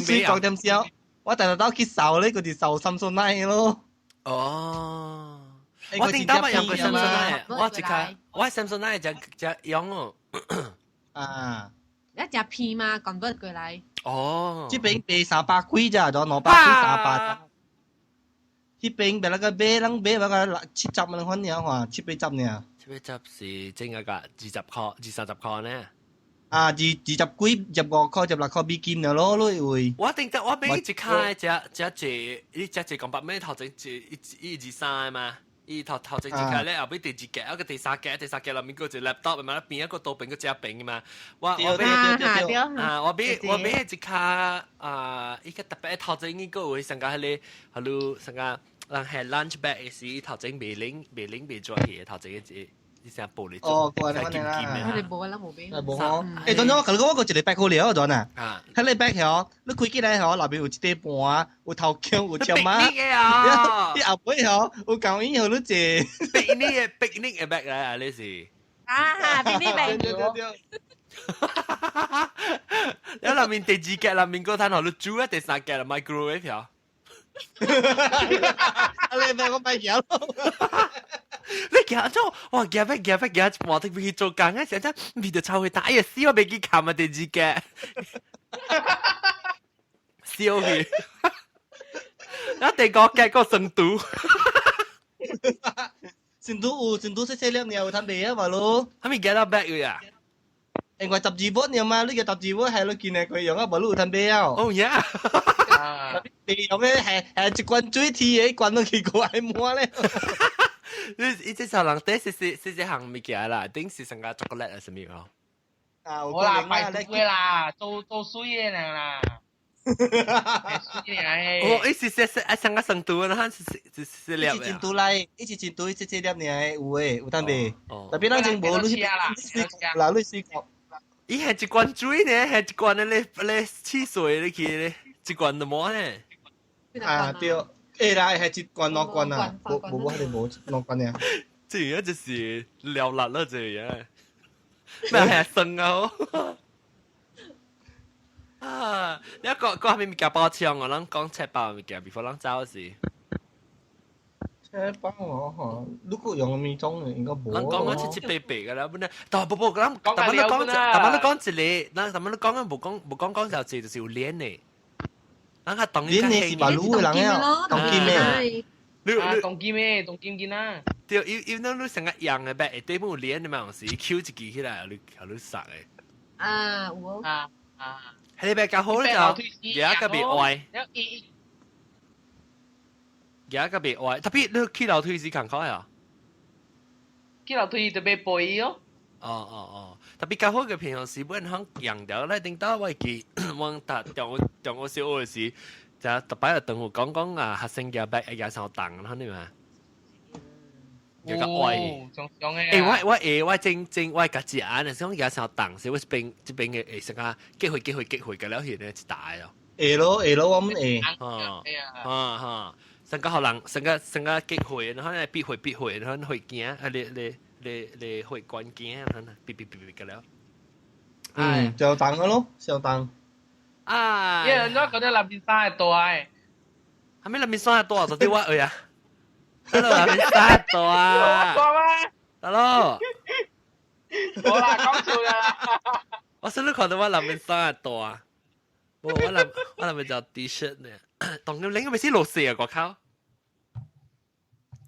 水角點先，我就係到去掃咧，佢哋掃Samsung嘅咯。哦。我頂多咪用過 Samsung 我 Samsung 就用哦。一隻片嘛，convert 過嚟。哦，这边卖300幾咋，就200幾300。迄邊賣那個買，人買那個70蚊款爾話，70-80呢。70是正個20塊，30塊呢？啊，20幾、15塊、16塊美金了咯，你會。我定得我俾一開只講白咩頭整123嘛，頭整一開咧，後尾第2格，一個第3格裏面嗰隻 laptop 嘛，邊一個刀柄個隻柄嘛，我俾我俾一開依個特別頭整呢個會成個係成個人係 lunch bag 嘅時頭整未做嘢頭整嘅。成玻璃哦，過嚟啦，我哋冇啦，冇俾。冇好。誒，當咗，佢講個一個 bag 好了，當啊。佢個 bag 嗬，你開起來嗬，內邊有一塊盤，有頭殼，有條馬。啲後背嗬，有舊衣嗬，你借。picnic 嘅 bag 嚟啊，呢是。picnic bag。然後裏面第2格裏面嗰攤學你煮啊，第3格啦 microwave 嗬。你咪我咪有咯。你夾咗，哇夾我哋去做工啊！成日咪就抽去打嘢，死我未見冚啊！第2格，笑佢，一第5格個成都，成都細粒有攤味啊嘛咯，係咪 get 到 back 嘅呀？因為12波你嘛，呢個12波係你見係佢用啊，冇路攤味啊。哦呀，你有咩係一罐水鐵嘅，罐都幾個係摸咧。你這時候人第四行物件啦，頂是成個巧克力係什麼哦？我啦賣水啦，做水嘅人啦，水嘅。哦，是成個成都啦，哈是粒嘅。一成都嚟，一成都細粒呢，有誒，有攤味。特別咱正無你嗱你試過。伊係一罐水呢，係一罐你汽水你去一罐都冇呢。啊對。誒啦，係一罐兩罐啊，冇係你冇兩罐呀。這樣就是撩辣啦，這樣。咩係生啊？啊！你講下面物件包槍啊，咱講赤包物件，before 咱走時。赤包我嚇，如果用咪種應該冇。咱講緊七八嘅啦，本來，但係不，咱但係你講一個，但係你講就是有鏈嘅。咱較當鏈你是把滷嘅人啊，當金咩？當金咩？當金金啊！對，因為你成個樣嘅白，對冇鏈嘅嘛，有時撿一支起來，你殺嘅。啊，有啊！係你白較好咧就，而家個別歪，而家個別歪，特別你去樓梯時看開啊？去樓梯就被背哦。哦，特別較好嘅平常時本行樣掉咧，頂到我記，我當我小學時，就特別有同學講啊，學生嘅白嘢上當，肯定嘛。有個愛，我正我家己眼啊，想嘢上當，所以我這邊嘅成個機會嘅了，現在一大咯。咯，我們成個可能成個機會，然後咧必會，然後會驚啊你會關驚，然後別嘅了。就當嘅咯，上當。啊！因為我覺得南邊山係大嘅，係咪南邊山係大？到底我呀？Hello， 南邊山係大啊！大咩 ？Hello， 好啦，講笑啦。我先都看到我南邊山係大啊！我南邊就 T-shirt 呢，當你拎咪先落雪啊！我靠！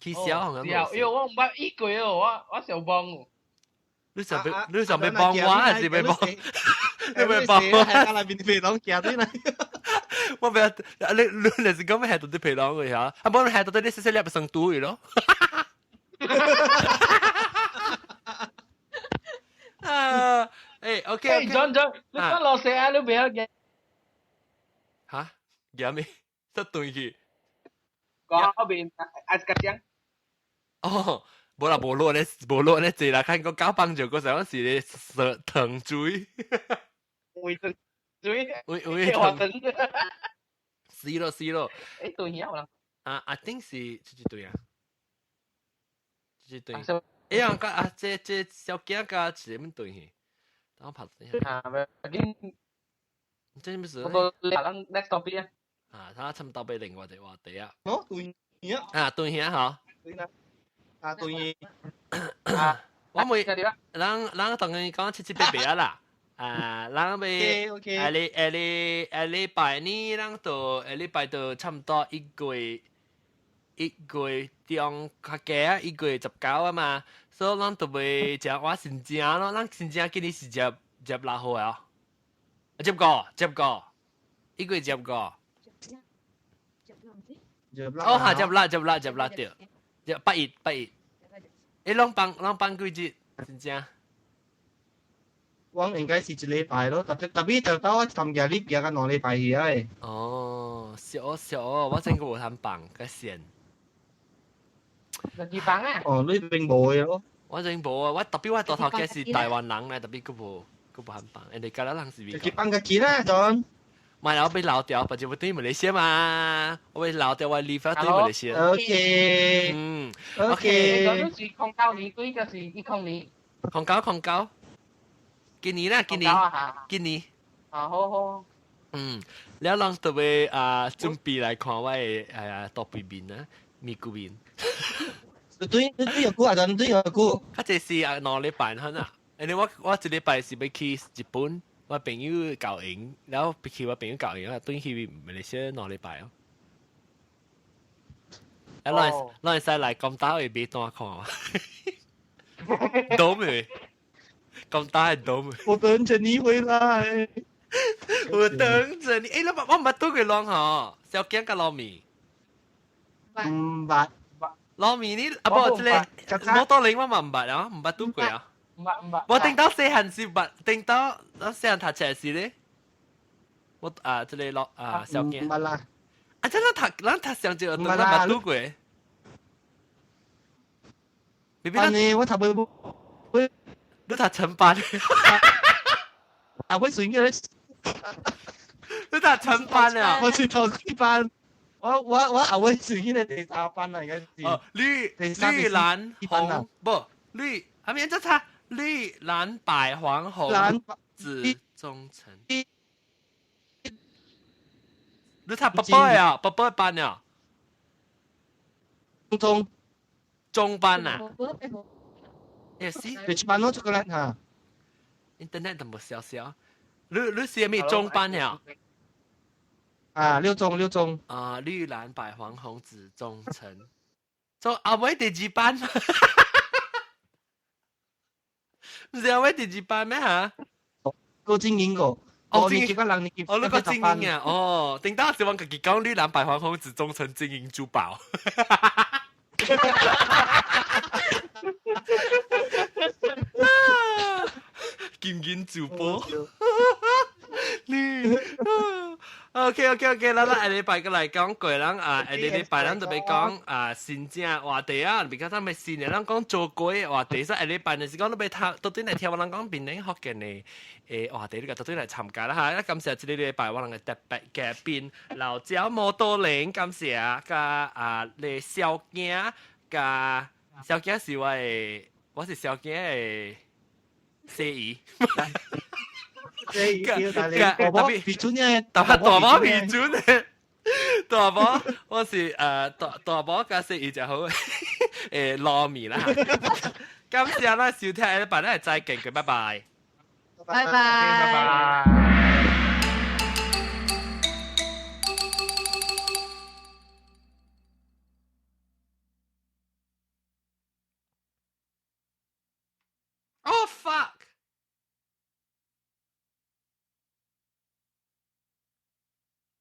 起小紅咁落雪。我唔捌依句哦，我想幫喎。你想被幫我還是被幫？你被幫我？喺那邊啲皮囊夾啲啦。我唔係你是講咩係到啲皮囊嘅嚇？啊，幫你係到啲細細粒嘅生肚嘅咯。啊，誒 OK，你講落雪啊，你唔要嘅。嚇？有咩？得對去。嗰邊嗌個聲。哦。冇啦，冇落咧，只啦，看個搞棒球嗰陣時咧，藤水，會藤水，會藤，死咯！誒對呀，我I think 是這對啊，這對。誒啊，啊，這小驚個是點對嘅？等我拍先。啊，唔這咩事？我到咱 next topic 啊。啊，他差唔多俾另外一個話題啊。哦，對呀。啊，對呀，嚇。對啦。啊，對。我每，咱同你講七八八啦，咱咪 OK，下禮拜呢，咱到下禮拜到差唔多一月中較加啊，一月19啊嘛，所以咱就會食我新正咯，咱新正今年是食6號啊，接個一月接個，哦下接對，接8月，啷幫幾節新正？我應該是一禮拜咯，特別就到我參加呢邊嘅兩禮拜去啊。哦，少，我真個無通放個線。就住房啊。哦，呢邊冇嘅咯。我真無啊！我特別我大頭家是台灣人咧，特別佢無通放，人哋家啦人是邊個？就幫個錢啦，John。唔係我被撈掉，或者我對馬來西亞嘛，我被撈掉我離婚對馬來西亞。OK。OK。咁都是控告你，對，就是102。控告。今年啦，今年。好。แล้วลองตัวไป準備來看我嘅多背面啊，咪古面。對有估啊，John，對有估。佢這是兩禮拜嚇啊，因為我一禮拜是要去日本，我朋友教營，然後去我朋友教營啊，對去馬來西亞兩禮拜哦。攞嚟來咁大會俾多看啊，懂未？咁大懂未？我等着你回來。我等着你。誒，我唔係都佢攞嗬，小驚個糯米。唔捌。糯米呢？啊不，即係摩多零我嘛唔捌啊，唔捌都過啊。唔捌。我頂到細漢是捌，頂到細漢讀冊是咧。我即係落小驚。唔捌啦。啊，真咱讀上就都捌都過。班呢？我讀唔。你讀成班。啊！我選嘅。你讀成班啊？我選頭四班。我會選嘅第3班嚟嘅。哦，綠藍紅不綠，後面就差綠藍白黃紅紫中橙。你讀伯伯啊？伯伯班啊？中班啊？也是。第7班咯，出個嚟嚇。Internet 都冇少少。你是咩中班呀？啊，6中。啊，綠藍白黃紅紫中橙。做阿妹第幾班？唔是阿妹第幾班咩嚇？個精英個。哦，你個人你哦，你個精英啊！哦，頂到是我自己講綠藍白黃紅紫中橙精英珠寶。金銀珠寶。OK，咱下禮拜個來講過，咱下禮拜咱就要講新正話題啊，比較咱咪新嘅，咱講做過嘅話題，所以下禮拜就是講你要到底嚟聽我哋講邊啲福建嘅話題，你個到底嚟參加啦嚇。感謝呢禮拜我哋嘅特別嘉賓老趙摩多玲，感謝加你小驚加小驚是我是小驚嘅司儀。大寶皮準嘅，大寶皮準嘅，大寶我是大寶加食魚就好糯米啦。今次啦，收聽禮拜咧再見嘅，拜拜。拜拜。